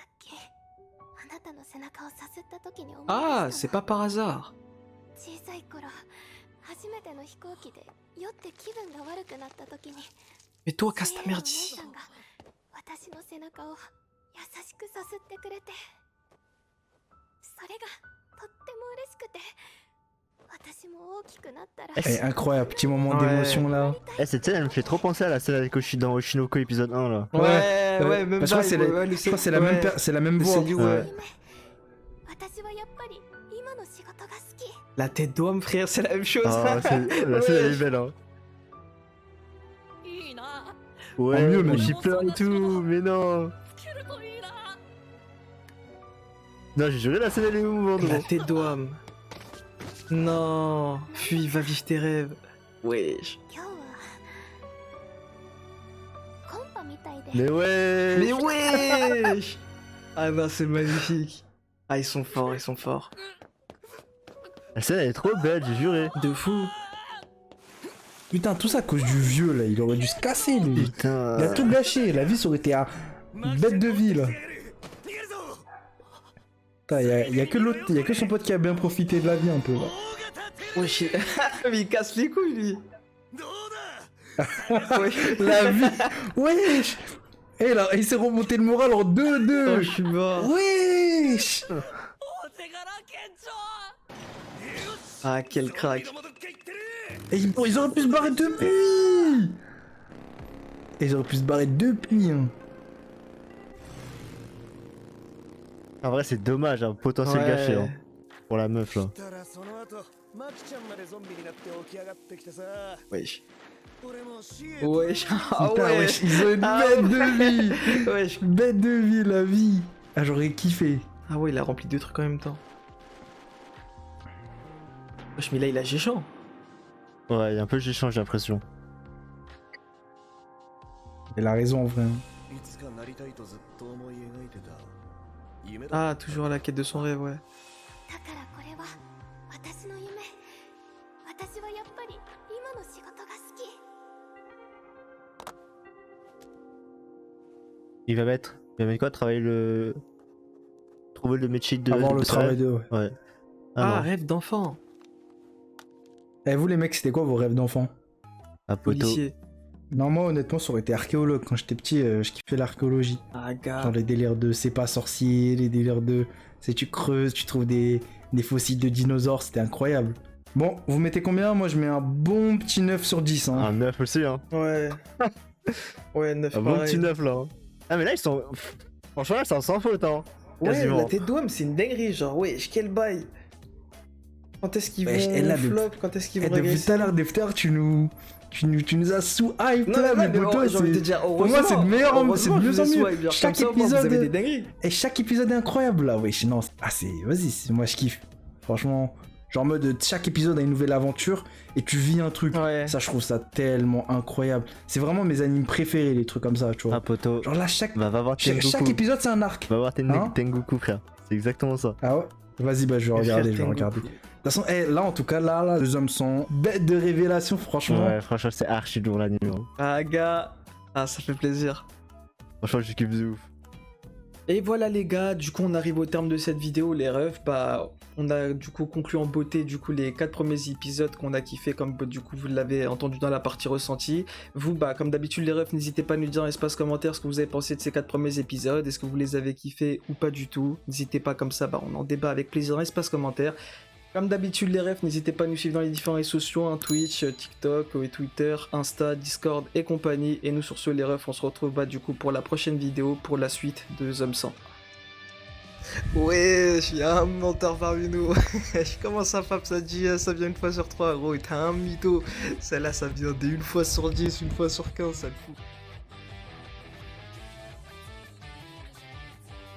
っきあなたの背中をさすった時に思い出した
Ah,
の
c'est pas par hasard.
小さい頃初めての飛行機で酔って気分が悪くなった時に
Mais toi, casse ta
知恵のお
merde
姉
ici.
さんが私の背中を優しくさすってくれてそれがとっても嬉しくて私も大きくなったら
Eh, incroyable, petit moment
Ouais.
d'émotion là.
Eh, cette scène, elle me fait trop penser à la scène avec dans Oshinoko épisode 1, là.
Ouais, même
Parce que je crois que c'est
vibe,
la-
ouais, le
je crois que c'est la même, c'est la même
le
voix.
Seiyu, ouais.
はい
私はやっぱり今の仕事が好き
La tête d'homme, frère, c'est la même chose.
Ah, la scène, elle est belle, hein.
いいな
Ouais,
mieux, même.
j'y pleure et tout, mais non.
つけるといいな
Non, j'ai juré, la scène, elle est émouvante,
La
gros.
tête d'homme. Non, fuis, va vivre tes rêves. Wesh.
今日はコンパみたいで
Mais ouais.
Mais wesh. Ah non, c'est magnifique. Ah, ils sont forts, ils sont forts.
La scène, elle est trop belle, j'ai juré.
De fou.
Putain, tout ça à cause du vieux là, il aurait dû se casser lui.
Putain.
Il a tout gâché, la vie ça aurait été à bête de vie là. Putain, y a que l'autre, y a que son pote qui a bien profité de la vie un peu là.
Wesh, mais il casse les couilles, lui.
どうだ
Wesh.
La vie. Wesh. Et là, il s'est remonté le moral en
Oh,
2-2.
je suis mort.
Wesh.
お手柄県庁
Ah, quel crack.
どもどっか行ってる
Et ils auraient pu se barrer depuis. Et ils auraient pu se barrer depuis. Hein.
En vrai, c'est dommage, un potentiel
Ouais.
gâché, hein. Pour la meuf, là.
たらその後マキちゃんまでゾンビになって起き上がってきてさ
Wesh.
俺もシエ
Wesh. Ah
Putain,
ouais.
wesh, ils ont une
Ah
bête
ouais.
de vie.
Wesh.
Bête de vie, la vie. Ah, j'aurais kiffé.
Ah ouais, il a rempli deux trucs en même temps. Wesh, mais là, il a géchant.
Ouais, il y a un peu d'échange, j'ai l'impression.
Il a raison en vrai. Hein.
いつかなりたいとずっと思い描いてた夢だ
Ah, toujours à la quête de son rêve, ouais.
だからこれは私の夢私はやっぱり今の仕事が好き
Il va mettre quoi? Travailler le. Trouver le métier de.
Avoir
de
le travail de. Ouais.
Ouais.
Ah,
non.
rêve d'enfant.
Eh, vous les mecs, c'était quoi vos rêves d'enfant?
Un poteau.
Policier.
Non, moi, honnêtement, ça aurait été archéologue. Quand j'étais petit, je kiffais l'archéologie.
Ah, gars.
Genre les délires de c'est pas sorcier, les délires de c'est tu creuses, tu trouves des fossiles de dinosaures, c'était incroyable. Bon, vous mettez combien? Moi, je mets un bon petit 9 sur 10. Hein.
Un 9 aussi, hein.
Ouais. Ouais, 9
Un bon
pareil.
petit 9 là. Hein. Ah, mais là, ils sont. Franchement, là, c'est sans faute, hein.
Ouais,
Quasiment.
la tête d'Ouam, c'est une dinguerie. Genre, ouais, quel bail. Quand est-ce qu'ils
Wesh,
vont
elle a
flop? Quand est-ce qu'ils vont
Depuis tout
régresser?
à l'heure, Defter, tu nous as sous-hype
Non,
là,
non,
mais
mais
Boto,
j'ai envie de te
c'est...
dire,
Pour moi, c'est de meilleur c'est de mieux en mieux. Chaque épisode...
Vous avez des dingueries.
Et chaque épisode est incroyable là, wesh. Non, vas-y, moi je kiffe. Franchement, genre en mode chaque épisode a une nouvelle aventure et tu vis un truc.
Ouais.
Ça, je trouve ça tellement incroyable. C'est vraiment mes animes préférés, les trucs comme ça, tu vois.
Ah, poto.
Genre là, chaque
Va voir Tengoku.
épisode, c'est un arc.
Va voir
Hein
Tengoku, frère. C'est exactement ça.
Ah ouais? Vas-y, bah je vais regarder, je vais regarder. De toute façon, là en tout cas, là, les hommes sont bêtes de révélation, franchement.
Ouais, franchement, c'est archi lourd l'anime. Hein.
Ah, gars. Ah, ça fait plaisir.
Franchement, je kiffe de ouf.
Et voilà les gars, du coup on arrive au terme de cette vidéo, les refs, bah on a du coup conclu en beauté du coup les 4 premiers épisodes qu'on a kiffé comme du coup vous l'avez entendu dans la partie ressentie. Vous bah comme d'habitude les refs, n'hésitez pas à nous dire dans l'espace commentaire ce que vous avez pensé de ces 4 premiers épisodes, est-ce que vous les avez kiffés ou pas du tout. N'hésitez pas, comme ça bah on en débat avec plaisir dans l'espace commentaire. Comme d'habitude les refs, n'hésitez pas à nous suivre dans les différents réseaux sociaux, hein, Twitch, TikTok, Twitter, Insta, Discord et compagnie. Et nous sur ce les refs, on se retrouve bah du coup pour la prochaine vidéo, pour la suite de Zom 100. Ouais, je suis un menteur parmi nous. Je commence à fap, ça dit ça vient une fois sur 3, gros, t'es un mytho. Celle-là, ça vient des une fois sur 10, une fois sur 15, ça le fout.